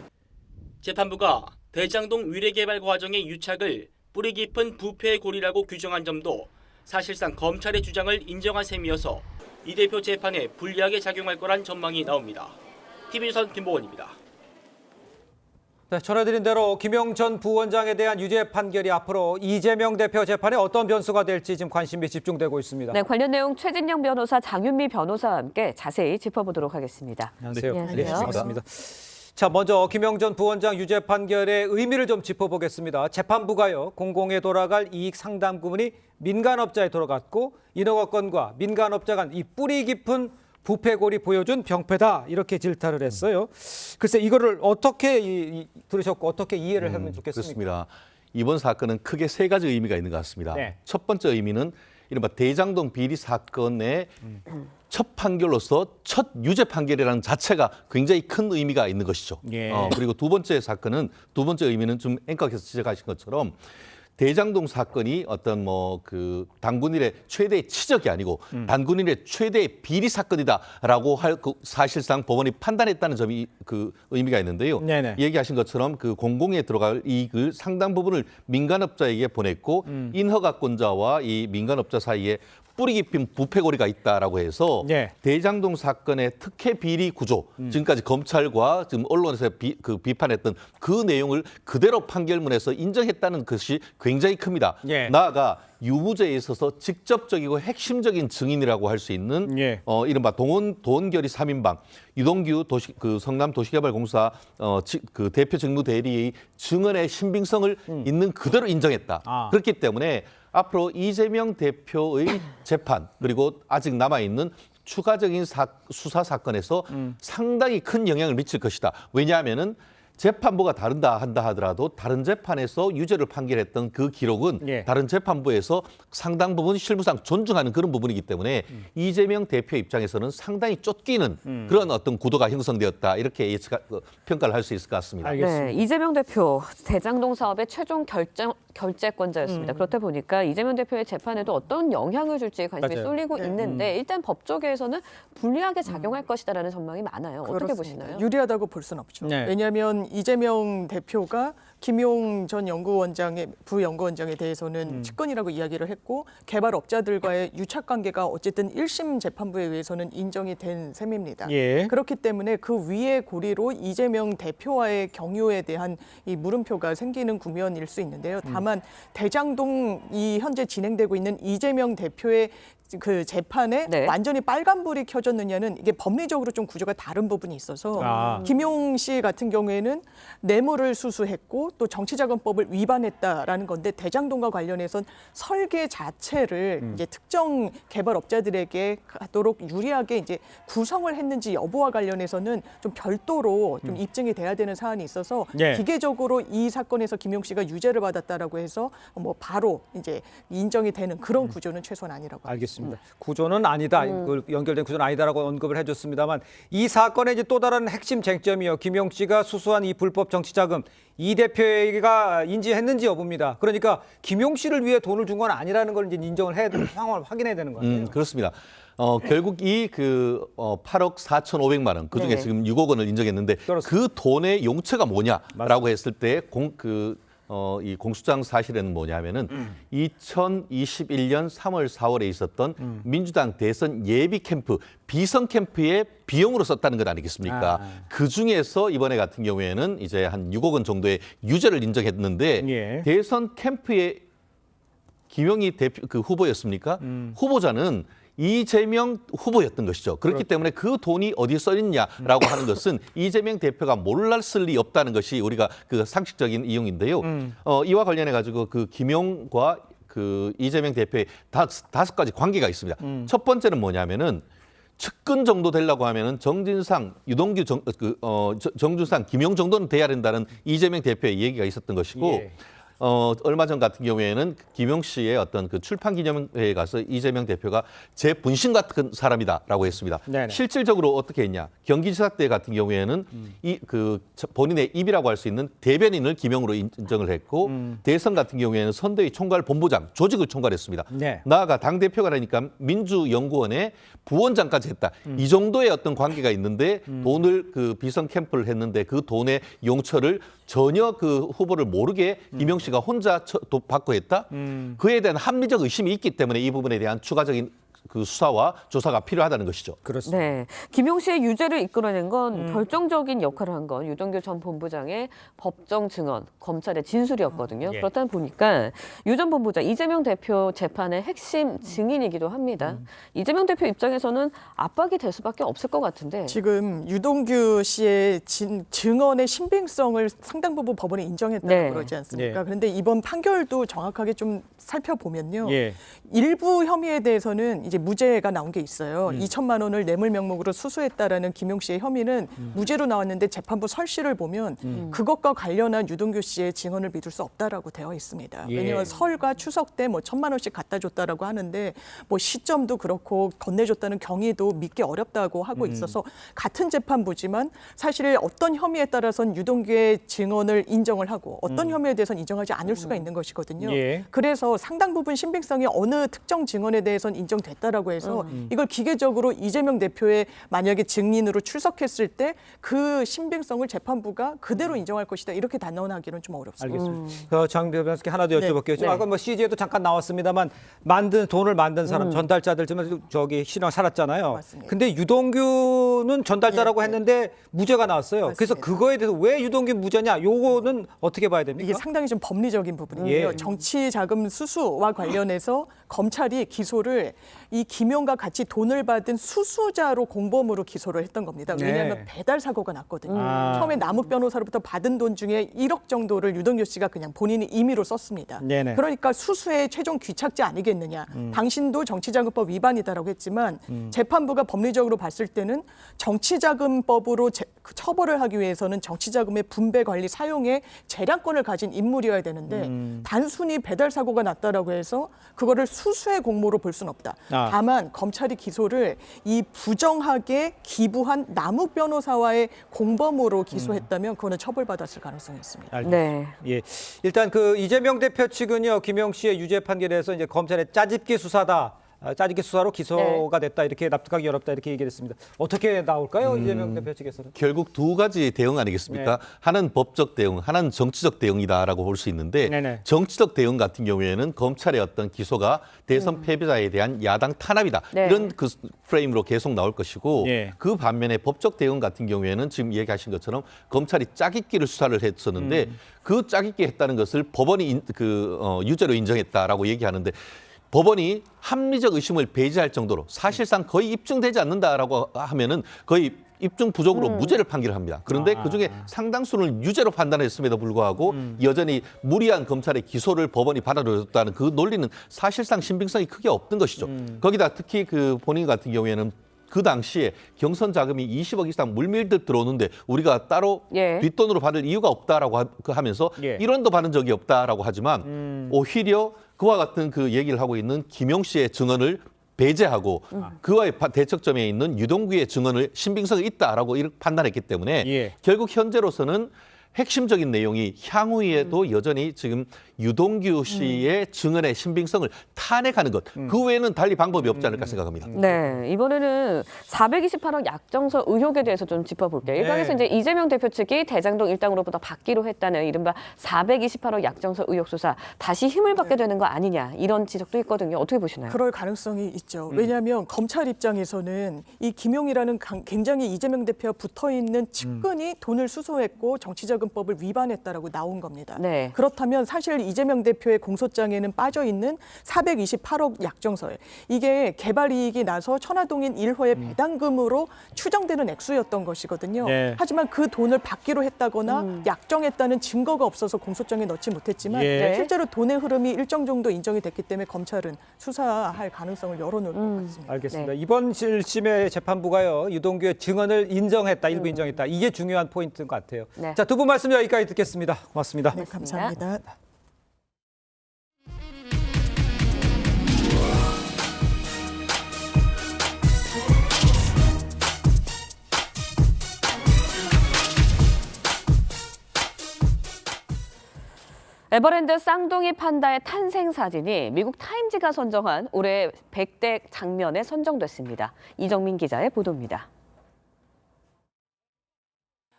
재판부가 대장동 위례개발 과정의 유착을 뿌리 깊은 부패의 고리라고 규정한 점도 사실상 검찰의 주장을 인정한 셈이어서 이 대표 재판에 불리하게 작용할 거란 전망이 나옵니다. TV조선 김보원입니다. 네, 전해드린 대로 김용 전 부원장에 대한 유죄 판결이 앞으로 이재명 대표 재판에 어떤 변수가 될지 지금 관심이 집중되고 있습니다. 네, 관련 내용 최진영 변호사, 장윤미 변호사와 함께 자세히 짚어보도록 하겠습니다. 안녕하세요. 네, 반갑습니다. 자, 먼저 김용 전 부원장 유죄 판결의 의미를 좀 짚어보겠습니다. 재판부가요, 공공에 돌아갈 이익 상당 부분이 민간업자에 돌아갔고 인허가 건과 민간업자 간 이 뿌리 깊은 부패골이 보여준 병폐다 이렇게 질타를 했어요. 글쎄 이거를 어떻게 들으셨고 어떻게 이해를 하면 좋겠습니까? 그렇습니다. 이번 사건은 크게 세 가지 의미가 있는 것 같습니다. 네. 첫 번째 의미는 이른바 대장동 비리 사건의 첫 판결로서 첫 유죄 판결이라는 자체가 굉장히 큰 의미가 있는 것이죠. 예. 그리고 두 번째 의미는 좀 앵커께서 지적하신 것처럼 대장동 사건이 어떤 당군일의 최대의 치적이 아니고 당군일의 최대의 비리 사건이다라고 사실상 법원이 판단했다는 점이 의미가 있는데요. 네네. 얘기하신 것처럼 공공에 들어갈 이익을 상당 부분을 민간업자에게 보냈고 인허가권자와 이 민간업자 사이에 뿌리 깊은 부패고리가 있다라고 해서 네. 대장동 사건의 특혜 비리 구조, 지금까지 검찰과 지금 언론에서 비판했던 그 내용을 그대로 판결문에서 인정했다는 것이 굉장히 큽니다. 예. 나아가 유무죄에 있어서 직접적이고 핵심적인 증인이라고 할 수 있는 예. 이른바 돈결의 3인방 유동규 성남도시개발공사 대표 직무대리의 증언의 신빙성을 있는 그대로 인정했다. 그렇기 때문에 앞으로 이재명 대표의 재판 그리고 아직 남아있는 추가적인 수사 사건에서 상당히 큰 영향을 미칠 것이다. 왜냐하면은 재판부가 다른다 한다 하더라도 다른 재판에서 유죄를 판결했던 그 기록은 예. 다른 재판부에서 상당 부분 실무상 존중하는 그런 부분이기 때문에 이재명 대표 입장에서는 상당히 쫓기는 그런 어떤 구도가 형성되었다. 이렇게 평가를 할 수 있을 것 같습니다. 알겠습니다. 네, 이재명 대표 대장동 사업의 최종 결재권자였습니다. 그렇다 보니까 이재명 대표의 재판에도 어떤 영향을 줄지 관심이 맞아요. 쏠리고 있는데 일단 법조계에서는 불리하게 작용할 것이다라는 전망이 많아요. 어떻게 그렇습니다. 보시나요? 유리하다고 볼 수는 없죠. 네. 왜냐하면 이재명 대표가 김용 전 부연구원장에 대해서는 측근이라고 이야기를 했고 개발업자들과의 유착관계가 어쨌든 1심 재판부에 의해서는 인정이 된 셈입니다. 예. 그렇기 때문에 그 위의 고리로 이재명 대표와의 경유에 대한 이 물음표가 생기는 국면일 수 있는데요. 다만 대장동 현재 진행되고 있는 이재명 대표의 그 재판에 네. 완전히 빨간불이 켜졌느냐는 이게 법리적으로 좀 구조가 다른 부분이 있어서 김용 씨 같은 경우에는 뇌물을 수수했고 또 정치자금법을 위반했다라는 건데 대장동과 관련해서는 설계 자체를 이제 특정 개발업자들에게 가도록 유리하게 이제 구성을 했는지 여부와 관련해서는 좀 별도로 좀 입증이 돼야 되는 사안이 있어서 예. 기계적으로 이 사건에서 김용 씨가 유죄를 받았다라고 해서 뭐 바로 이제 인정이 되는 그런 구조는 최소한 아니라고. 알겠습니다. 구조는 아니다. 그 연결된 구조는 아니다라고 언급을 해줬습니다만 이 사건의 이제 또 다른 핵심 쟁점이요. 김용 씨가 수수한 이 불법 정치자금 이 대표가 인지했는지 여부입니다. 그러니까 김용 씨를 위해 돈을 준 건 아니라는 걸 이제 인정을 해야 되는 상황을 확인해야 되는 거예요. 그렇습니다. 결국 이 8억 4,500만 원 그중에 네. 지금 6억 원을 인정했는데 그 돈의 용처가 뭐냐라고 했을 때 이 공수장 사실은 뭐냐면은 2021년 3월, 4월에 있었던 민주당 대선 예비 캠프, 비선 캠프의 비용으로 썼다는 것 아니겠습니까? 그 중에서 이번에 같은 경우에는 이제 한 6억 원 정도의 유죄를 인정했는데 예. 대선 캠프의 김용희 대표 후보였습니까? 후보자는 이재명 후보였던 것이죠. 그렇기 때문에 그 돈이 어디에 써있냐라고 하는 것은 이재명 대표가 몰랐을 리 없다는 것이 우리가 그 상식적인 이용인데요. 이와 관련해 가지고 그 김용과 그 이재명 대표의 다섯 가지 관계가 있습니다. 첫 번째는 뭐냐면은 측근 정도 되려고 하면은 정진상, 유동규, 정준상, 김용 정도는 돼야 된다는 이재명 대표의 얘기가 있었던 것이고. 예. 얼마 전 같은 경우에는 김용 씨의 어떤 그 출판 기념회에 가서 이재명 대표가 제 분신 같은 사람이다라고 했습니다. 네네. 실질적으로 어떻게 했냐? 경기지사 때 같은 경우에는 본인의 입이라고 할 수 있는 대변인을 김용으로 인정을 했고 대선 같은 경우에는 선대위 총괄 본부장 조직을 총괄했습니다. 네. 나아가 당 대표가 되니까 민주연구원의 부원장까지 했다. 이 정도의 어떤 관계가 있는데 돈을 그 비선 캠프를 했는데 그 돈의 용처를 전혀 그 후보를 모르게 김용 씨가 혼자 받고 했다. 그에 대한 합리적 의심이 있기 때문에 이 부분에 대한 추가적인 그 수사와 조사가 필요하다는 것이죠. 그렇습니다. 네, 김용 씨의 유죄를 이끌어낸 건 결정적인 역할을 한 건 유동규 전 본부장의 법정 증언, 검찰의 진술이었거든요. 예. 그렇다 보니까 유 전 본부장 이재명 대표 재판의 핵심 증인이기도 합니다. 이재명 대표 입장에서는 압박이 될 수밖에 없을 것 같은데. 지금 유동규 씨의 증언의 신빙성을 상당 부분 법원에 인정했다고 네. 그러지 않습니까? 네. 그런데 이번 판결도 정확하게 좀 살펴보면요. 예. 일부 혐의에 대해서는 이제 무죄가 나온 게 있어요. 2천만 원을 뇌물 명목으로 수수했다라는 김용 씨의 혐의는 무죄로 나왔는데 재판부 설시를 보면 그것과 관련한 유동규 씨의 증언을 믿을 수 없다라고 되어 있습니다. 예. 왜냐하면 설과 추석 때 뭐 1,000만 원씩 갖다 줬다라고 하는데 뭐 시점도 그렇고 건네줬다는 경위도 믿기 어렵다고 하고 있어서 같은 재판부지만 사실 어떤 혐의에 따라서는 유동규의 증언을 인정을 하고 어떤 혐의에 대해서는 인정하지 않을 수가 있는 것이거든요. 예. 그래서 상당 부분 신빙성이 어느 특정 증언에 대해서는 인정됐다라고 해서 이걸 기계적으로 이재명 대표의 만약에 증인으로 출석했을 때 그 신빙성을 재판부가 그대로 인정할 것이다 이렇게 단언하기는 좀 어렵습니다. 알겠습니다. 장 변호사께 하나 더 네. 여쭤볼게요. 지금 네. 아까 뭐 CG에도 잠깐 나왔습니다만 돈을 만든 사람, 전달자들 지금 저기 신랑 살았잖아요. 맞습니다. 근데 유동규는 전달자라고 했는데 무죄가 나왔어요. 그래서 그거에 대해서 왜 유동규 무죄냐? 요거는 어떻게 봐야 됩니까? 이게 상당히 좀 법리적인 부분이에요. 예. 정치 자금 수수와 관련해서 검찰이 기소를 이 김용과 같이 돈을 받은 수수자로 공범으로 기소를 했던 겁니다. 왜냐하면 네. 배달 사고가 났거든요. 아. 처음에 남욱 변호사로부터 받은 돈 중에 1억 정도를 유동규 씨가 그냥 본인이 임의로 썼습니다. 네네. 그러니까 수수의 최종 귀착지 아니겠느냐. 당신도 정치자금법 위반이다라고 했지만 재판부가 법리적으로 봤을 때는 정치자금법으로 처벌을 하기 위해서는 정치자금의 분배 관리 사용에 재량권을 가진 인물이어야 되는데 단순히 배달 사고가 났다라고 해서 그거를 수수의 공모로 볼 수는 없다. 다만 검찰이 기소를 이 부정하게 기부한 남욱 변호사와의 공범으로 기소했다면 그거는 처벌받았을 가능성이 있습니다. 네. 예. 일단 그 이재명 대표 측은요, 김용 씨의 유죄 판결에 대해서 이제 검찰의 짜집기 수사다. 짜집기 수사로 기소가 됐다 이렇게 납득하기 어렵다 이렇게 얘기를 했습니다. 어떻게 나올까요? 이재명 대표 측에서는? 결국 두 가지 대응 아니겠습니까? 네. 하나는 법적 대응, 하나는 정치적 대응이다라고 볼 수 있는데 네네. 정치적 대응 같은 경우에는 검찰의 어떤 기소가 대선 패배자에 대한 야당 탄압이다. 네. 이런 그 프레임으로 계속 나올 것이고 예. 그 반면에 법적 대응 같은 경우에는 지금 얘기하신 것처럼 검찰이 짜깁기를 수사를 했었는데 그 짜깁기 했다는 것을 법원이 유죄로 인정했다라고 얘기하는데 법원이 합리적 의심을 배제할 정도로 사실상 거의 입증되지 않는다라고 하면은 거의 입증 부족으로 무죄를 판결을 합니다. 그런데 그중에 상당수를 유죄로 판단했음에도 불구하고 여전히 무리한 검찰의 기소를 법원이 받아들였다는 그 논리는 사실상 신빙성이 크게 없는 것이죠. 거기다 특히 그 본인 같은 경우에는 그 당시에 경선 자금이 20억 이상 물밀듯 들어오는데 우리가 따로 뒷돈으로 받을 이유가 없다라고 하면서 1원도 받은 적이 없다라고 하지만 오히려 그와 같은 그 얘기를 하고 있는 김용 씨의 증언을 배제하고 그와의 대척점에 있는 유동규의 증언을 신빙성이 있다라고 판단했기 때문에 결국 현재로서는 핵심적인 내용이 향후에도 여전히 지금 유동규 씨의 증언의 신빙성을 탄핵하는 것, 그 외에는 달리 방법이 없지 않을까 생각합니다. 네, 이번에는 428억 약정서 의혹에 대해서 좀 짚어볼게요. 일각에서 이제 이재명 대표 측이 대장동 일당으로부터 받기로 했다는 이른바 428억 약정서 의혹 수사 다시 힘을 받게 되는 거 아니냐 이런 지적도 있거든요. 어떻게 보시나요? 그럴 가능성이 있죠. 왜냐하면 검찰 입장에서는 이 김용이라는 굉장히 이재명 대표와 붙어있는 측근이 돈을 수수했고 정치자금법을 위반했다라고 나온 겁니다. 그렇다면 사실 이재명 대표의 공소장에는 빠져있는 428억 약정서에 이게 개발이익이 나서 천화동인 1호의 배당금으로 추정되는 액수였던 것이거든요. 하지만 그 돈을 받기로 했다거나 약정했다는 증거가 없어서 공소장에 넣지 못했지만 실제로 돈의 흐름이 일정 정도 인정이 됐기 때문에 검찰은 수사할 가능성을 열어놓을 것 같습니다. 알겠습니다. 이번 1심의 재판부가요. 유동규의 증언을 인정했다, 일부 인정했다. 이게 중요한 포인트인 것 같아요. 자, 두 분 말씀 여기까지 듣겠습니다. 고맙습니다. 네, 감사합니다. 에버랜드 쌍둥이 판다의 탄생 사진이 미국 타임지가 선정한 올해 100대 장면에 선정됐습니다. 이정민 기자의 보도입니다.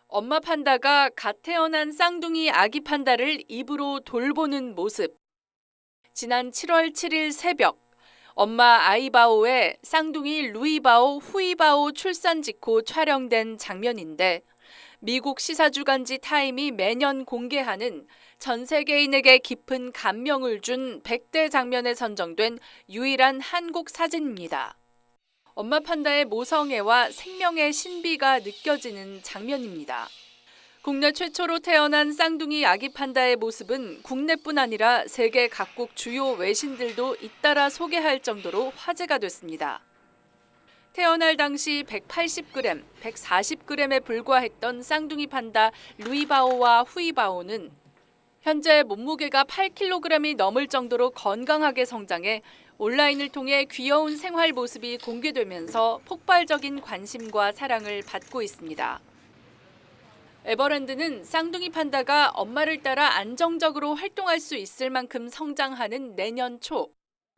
엄마 판다가 갓 태어난 쌍둥이 아기 판다를 입으로 돌보는 모습. 지난 7월 7일 새벽, 엄마 아이바오의 쌍둥이 루이바오, 후이바오 출산 직후 촬영된 장면인데 미국 시사주간지 타임이 매년 공개하는 전 세계인에게 깊은 감명을 준 100대 장면에 선정된 유일한 한국 사진입니다. 엄마 판다의 모성애와 생명의 신비가 느껴지는 장면입니다. 국내 최초로 태어난 쌍둥이 아기 판다의 모습은 국내뿐 아니라 세계 각국 주요 외신들도 잇따라 소개할 정도로 화제가 됐습니다. 태어날 당시 180g, 140g에 불과했던 쌍둥이 판다 루이바오와 후이바오는 현재 몸무게가 8kg이 넘을 정도로 건강하게 성장해 온라인을 통해 귀여운 생활 모습이 공개되면서 폭발적인 관심과 사랑을 받고 있습니다. 에버랜드는 쌍둥이 판다가 엄마를 따라 안정적으로 활동할 수 있을 만큼 성장하는 내년 초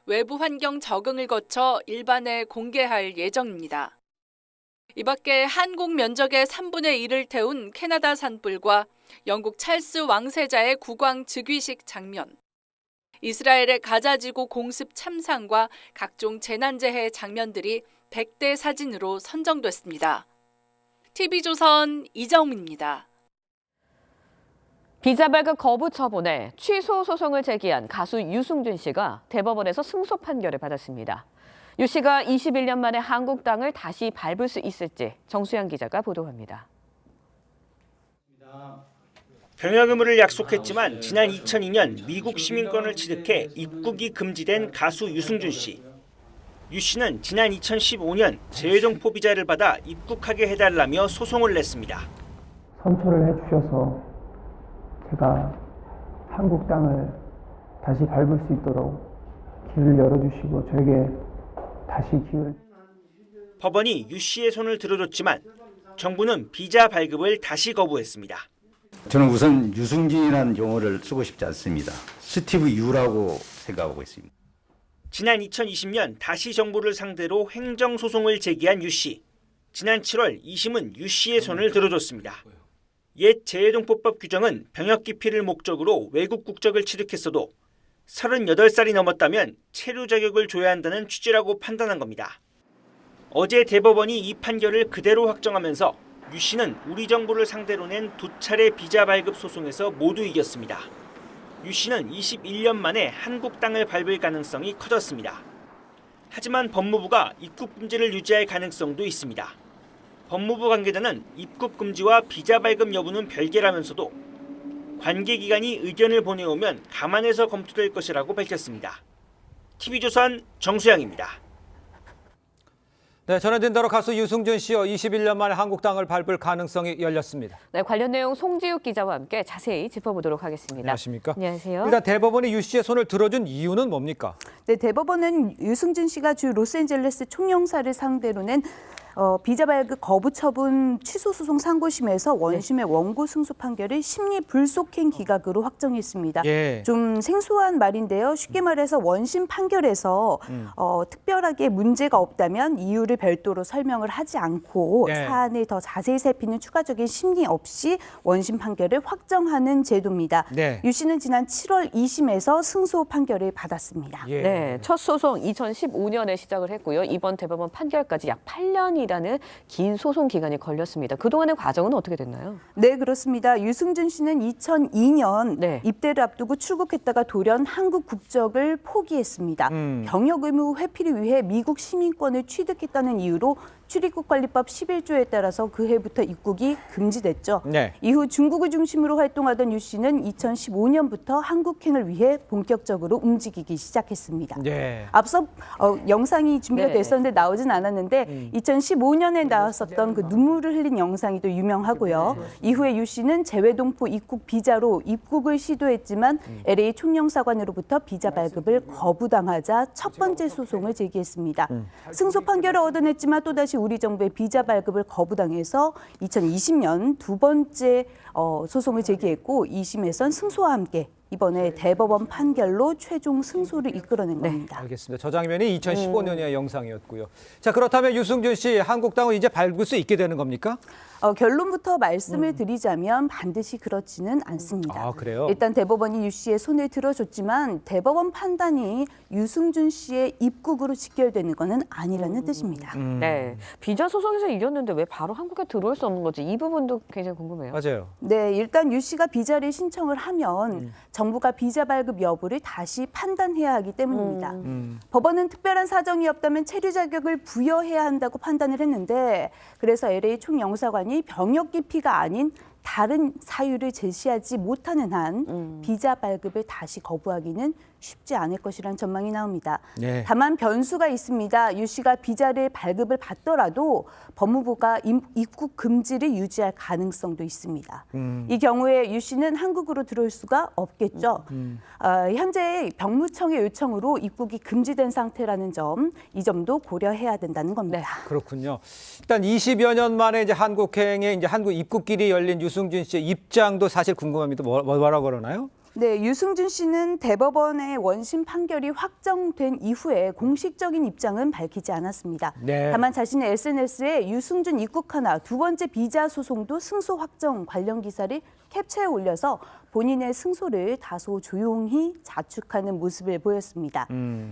외부 환경 적응을 거쳐 일반에 공개할 예정입니다. 이 밖에 한국 면적의 3분의 1을 태운 캐나다 산불과 영국 찰스 왕세자의 국왕 즉위식 장면, 이스라엘의 가자지구 공습 참상과 각종 재난재해 장면들이 100대 사진으로 선정됐습니다. TV조선 이정민입니다. 비자 발급 거부 처분에 취소 소송을 제기한 가수 유승준 씨가 대법원에서 승소 판결을 받았습니다. 유 씨가 21년 만에 한국 땅을 다시 밟을 수 있을지 정수양 기자가 보도합니다. 병역 의무를 약속했지만 지난 2002년 미국 시민권을 취득해 입국이 금지된 가수 유승준 씨. 유 씨는 지난 2015년 재외동포 비자를 받아 입국하게 해달라며 소송을 냈습니다. 선처를 해주셔서 제가 한국 땅을 다시 밟을 수 있도록 길을 열어주시고 저에게 다시 기회를. 법원이 유 씨의 손을 들어줬지만 정부는 비자 발급을 다시 거부했습니다. 저는 우선 유승진이라는 용어를 쓰고 싶지 않습니다. 스티브 유라고 생각하고 있습니다. 지난 2020년 다시 정부를 상대로 행정소송을 제기한 유 씨. 지난 7월 2심은 유 씨의 손을 들어줬습니다. 옛 재외동포법 규정은 병역 기피를 목적으로 외국 국적을 취득했어도 38살이 넘었다면 체류 자격을 줘야 한다는 취지라고 판단한 겁니다. 어제 대법원이 이 판결을 그대로 확정하면서 유 씨는 우리 정부를 상대로 낸 2차례 비자 발급 소송에서 모두 이겼습니다. 유 씨는 21년 만에 한국 땅을 밟을 가능성이 커졌습니다. 하지만 법무부가 입국 금지를 유지할 가능성도 있습니다. 법무부 관계자는 입국 금지와 비자 발급 여부는 별개라면서도 관계기관이 의견을 보내오면 감안해서 검토될 것이라고 밝혔습니다. TV조선 정수영입니다. 네, 전해진 대로 가수 유승준 씨요 21년 만에 한국 땅을 밟을 가능성이 열렸습니다. 네, 관련 내용 송지욱 기자와 함께 자세히 짚어보도록 하겠습니다. 안녕하십니까? 안녕하세요. 일단 대법원이 유 씨의 손을 들어준 이유는 뭡니까? 네, 대법원은 유승준 씨가 주 로스앤젤레스 총영사를 상대로 낸 비자 발급 거부 처분 취소 소송 상고심에서 원심의 원고 승소 판결을 심리 불속행 기각으로 확정했습니다. 예. 좀 생소한 말인데요. 쉽게 말해서 원심 판결에서 특별하게 문제가 없다면 이유를 별도로 설명을 하지 않고 예. 사안을 더 자세히 살피는 추가적인 심리 없이 원심 판결을 확정하는 제도입니다. 네. 유 씨는 지난 7월 2심에서 승소 판결을 받았습니다. 예. 네, 첫 소송 2015년에 시작을 했고요. 이번 대법원 판결까지 약 8년이라는 긴 소송 기간이 걸렸습니다. 그동안의 과정은 어떻게 됐나요? 네, 그렇습니다. 유승준 씨는 2002년 입대를 앞두고 출국했다가 돌연 한국 국적을 포기했습니다. 병역 의무 회피를 위해 미국 시민권을 취득했다는 이유로 출입국관리법 11조에 따라서 그 해부터 입국이 금지됐죠. 네. 이후 중국을 중심으로 활동하던 유 씨는 2015년부터 한국행을 위해 본격적으로 움직이기 시작했습니다. 네. 앞서 영상이 준비가 네. 됐었는데 나오진 않았는데 2015년에 나왔었던 그 눈물을 흘린 영상이 또 유명하고요. 이후에 유 씨는 재외동포 입국 비자로 입국을 시도했지만 LA 총영사관으로부터 비자 발급을 거부당하자 첫 번째 소송을 제기했습니다. 승소 판결을 얻어냈지만 또다시 우리 정부의 비자 발급을 거부당해서 2020년 두 번째 소송을 제기했고 2심에선 승소와 함께 이번에 대법원 판결로 최종 승소를 이끌어낸 겁니다. 알겠습니다. 저 장면이 2015년의 영상이었고요. 자, 그렇다면 유승준 씨 한국 땅을 이제 밟을 수 있게 되는 겁니까? 결론부터 말씀을 드리자면 반드시 그렇지는 않습니다. 아, 그래요? 일단 대법원이 유 씨의 손을 들어줬지만 대법원 판단이 유승준 씨의 입국으로 직결되는 것은 아니라는 뜻입니다. 네, 비자 소송에서 이겼는데 왜 바로 한국에 들어올 수 없는 거지? 이 부분도 굉장히 궁금해요. 맞아요. 네, 일단 유 씨가 비자를 신청을 하면 정부가 비자 발급 여부를 다시 판단해야 하기 때문입니다. 법원은 특별한 사정이 없다면 체류 자격을 부여해야 한다고 판단을 했는데 그래서 LA 총영사관이 병역 기피가 아닌 다른 사유를 제시하지 못하는 한 비자 발급을 다시 거부하기는 쉽지 않을 것이라는 전망이 나옵니다. 네. 다만 변수가 있습니다. 유 씨가 비자를 발급을 받더라도 법무부가 입국 금지를 유지할 가능성도 있습니다. 이 경우에 유 씨는 한국으로 들어올 수가 없겠죠. 현재 병무청의 요청으로 입국이 금지된 상태라는 점, 이 점도 고려해야 된다는 겁니다. 그렇군요. 일단 20여 년 만에 이제 한국행에 이제 한국 입국길이 열린 유승준 씨의 입장도 사실 궁금합니다. 뭐라고 그러나요? 네, 유승준 씨는 대법원의 원심 판결이 확정된 이후에 공식적인 입장은 밝히지 않았습니다. 네. 다만 자신의 SNS에 유승준 입국하나 두 번째 비자 소송도 승소 확정 관련 기사를 캡처해 올려서 본인의 승소를 다소 조용히 자축하는 모습을 보였습니다.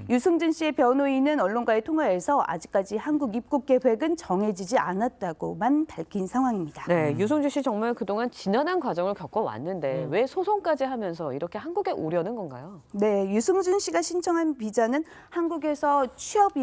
유승준 씨의 변호인은 언론과의 통화에서 아직까지 한국 입국 계획은 정해지지 않았다고만 밝힌 상황입니다. 네, 유승준 씨 정말 그동안 지난한 과정을 겪어왔는데 왜 소송까지 하면서 이렇게 한국에 오려는 건가요? 네, 유승준 씨가 신청한 비자는 한국에서 취업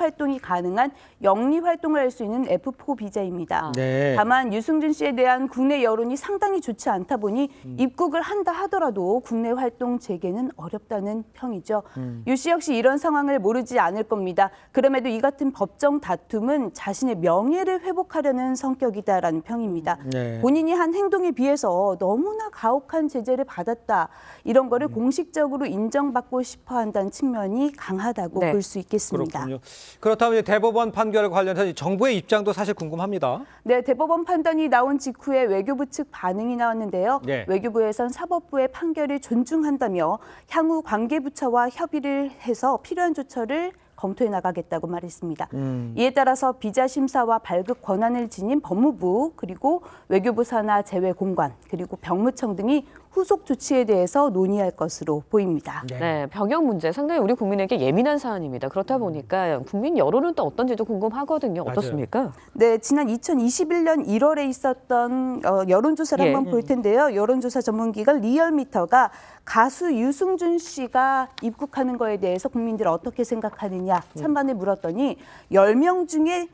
활동이 가능한 영리 활동을 할 수 있는 F4 비자입니다. 네. 다만 유승준 씨에 대한 국내 여론이 상당히 좋지 않다 보니 입국을 한다 하더라도 국내 활동 재개는 어렵다는 평이죠. 유 씨 역시 이런 상황을 모르지 않을 겁니다. 그럼에도 이 같은 법정 다툼은 자신의 명예를 회복하려는 성격이다라는 평입니다. 네. 본인이 한 행동에 비해서 너무나 가혹한 제재를 받았다. 이런 거를 공식적으로 인정받고 싶어 한다는 측면이 강하다고 볼 수 있겠습니다. 그렇군요. 그렇다면 이제 대법원 판결과 관련해서 정부의 입장도 사실 궁금합니다. 네, 대법원 판단이 나온 직후에 외교부 측 반응이 나왔는데요. 네. 외교부에선 사법부의 판결을 존중한다며 향후 관계부처와 협의를 해서 필요한 조처를 검토해 나가겠다고 말했습니다. 이에 따라서 비자 심사와 발급 권한을 지닌 법무부 그리고 외교부 산하 재외공관 그리고 병무청 등이 후속 조치에 대해서 논의할 것으로 보입니다. 네, 병역 문제 상당히 우리 국민에게 예민한 사안입니다. 그렇다 보니까 국민 여론은 또 어떤지도 궁금하거든요. 어떻습니까? 네, 지난 2021년 1월에 있었던 여론조사를 예. 한번 볼 텐데요. 여론조사 전문기관 리얼미터가 가수 유승준 씨가 입국하는 거에 대해서 국민들 어떻게 생각하느냐 찬반을 물었더니 10명 중에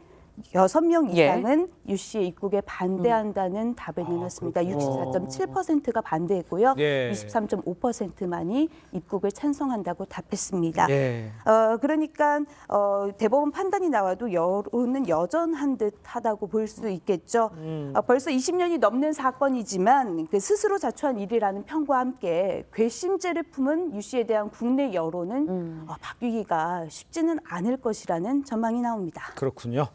6명 이상은 유 씨의 입국에 반대한다는 답을 내놨습니다. 64.7%가 반대했고요. 예. 23.5%만이 입국을 찬성한다고 답했습니다. 예. 그러니까 대법원 판단이 나와도 여론은 여전한 듯하다고 볼 수 있겠죠. 벌써 20년이 넘는 사건이지만 그 스스로 자초한 일이라는 평과 함께 괘씸죄를 품은 유 씨에 대한 국내 여론은 바뀌기가 쉽지는 않을 것이라는 전망이 나옵니다. 그렇군요.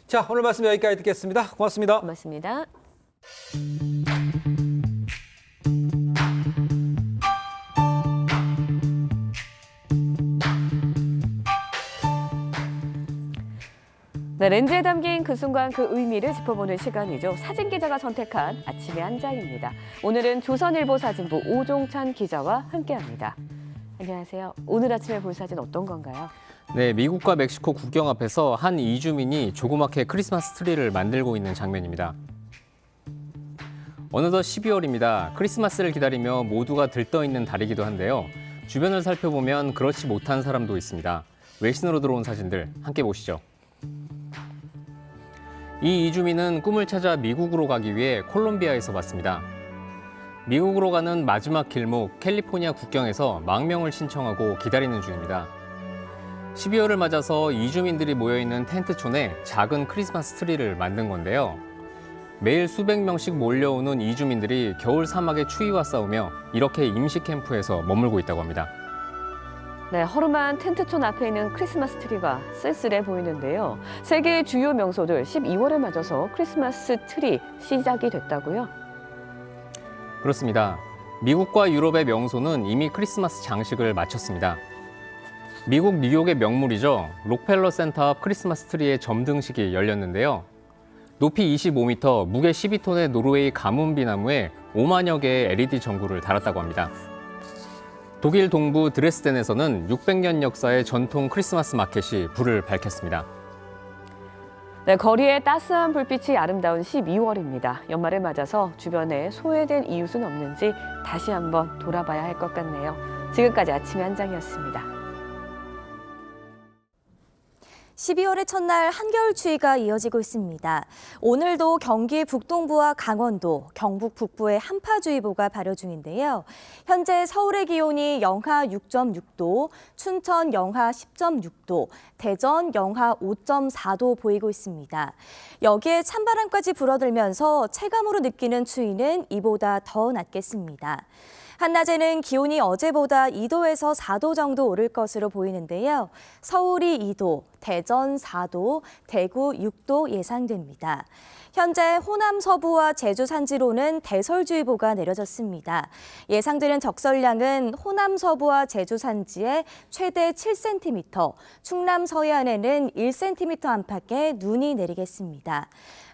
자, 오늘 말씀 여기까지 듣겠습니다. 고맙습니다. 고맙습니다. 네, 렌즈에 담긴 그 순간 그 의미를 짚어보는 시간이죠. 사진 기자가 선택한 아침의 한 장입니다. 오늘은 조선일보 사진부 오종찬 기자와 함께합니다. 안녕하세요. 오늘 아침에 볼 사진 어떤 건가요? 네, 미국과 멕시코 국경 앞에서 한 이주민이 조그맣게 크리스마스 트리를 만들고 있는 장면입니다. 어느덧 12월입니다. 크리스마스를 기다리며 모두가 들떠있는 달이기도 한데요. 주변을 살펴보면 그렇지 못한 사람도 있습니다. 외신으로 들어온 사진들 함께 보시죠. 이 이주민은 꿈을 찾아 미국으로 가기 위해 콜롬비아에서 왔습니다. 미국으로 가는 마지막 길목 캘리포니아 국경에서 망명을 신청하고 기다리는 중입니다. 12월을 맞아서 이주민들이 모여있는 텐트촌에 작은 크리스마스 트리를 만든 건데요. 매일 수백 명씩 몰려오는 이주민들이 겨울 사막의 추위와 싸우며 이렇게 임시 캠프에서 머물고 있다고 합니다. 네, 허름한 텐트촌 앞에 있는 크리스마스 트리가 쓸쓸해 보이는데요. 세계의 주요 명소들 12월을 맞아서 크리스마스 트리 시작이 됐다고요? 그렇습니다. 미국과 유럽의 명소는 이미 크리스마스 장식을 마쳤습니다. 미국 뉴욕의 명물이죠. 록펠러 센터 앞 크리스마스 트리의 점등식이 열렸는데요. 높이 25m, 무게 12톤의 노르웨이 가문비 나무에 5만여 개의 LED 전구를 달았다고 합니다. 독일 동부 드레스덴에서는 600년 역사의 전통 크리스마스 마켓이 불을 밝혔습니다. 네, 거리에 따스한 불빛이 아름다운 12월입니다. 연말을 맞아서 주변에 소외된 이웃은 없는지 다시 한번 돌아봐야 할 것 같네요. 지금까지 아침의 한 장이었습니다. 12월의 첫날 한겨울 추위가 이어지고 있습니다. 오늘도 경기 북동부와 강원도, 경북 북부에 한파주의보가 발효 중인데요. 현재 서울의 기온이 영하 6.6도, 춘천 영하 10.6도, 대전 영하 5.4도 보이고 있습니다. 여기에 찬바람까지 불어들면서 체감으로 느끼는 추위는 이보다 더 낮겠습니다. 한낮에는 기온이 어제보다 2도에서 4도 정도 오를 것으로 보이는데요. 서울이 2도, 대전 4도, 대구 6도 예상됩니다. 현재 호남 서부와 제주 산지로는 대설주의보가 내려졌습니다. 예상되는 적설량은 호남 서부와 제주 산지에 최대 7cm, 충남 서해안에는 1cm 안팎의 눈이 내리겠습니다.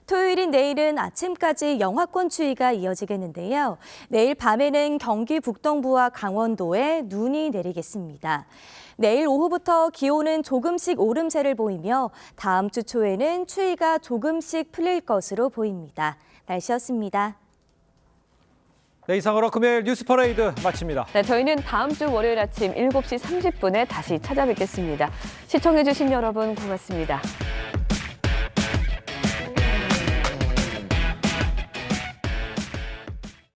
토요일인 내일은 아침까지 영하권 추위가 이어지겠는데요. 내일 밤에는 경기 북동부와 강원도에 눈이 내리겠습니다. 내일 오후부터 기온은 조금씩 오름세를 보이며 다음 주 초에는 추위가 조금씩 풀릴 것으로 보입니다. 날씨였습니다. 네, 이상으로 금요일 뉴스 퍼레이드 마칩니다. 네, 저희는 다음 주 월요일 아침 7시 30분에 다시 찾아뵙겠습니다. 시청해주신 여러분 고맙습니다.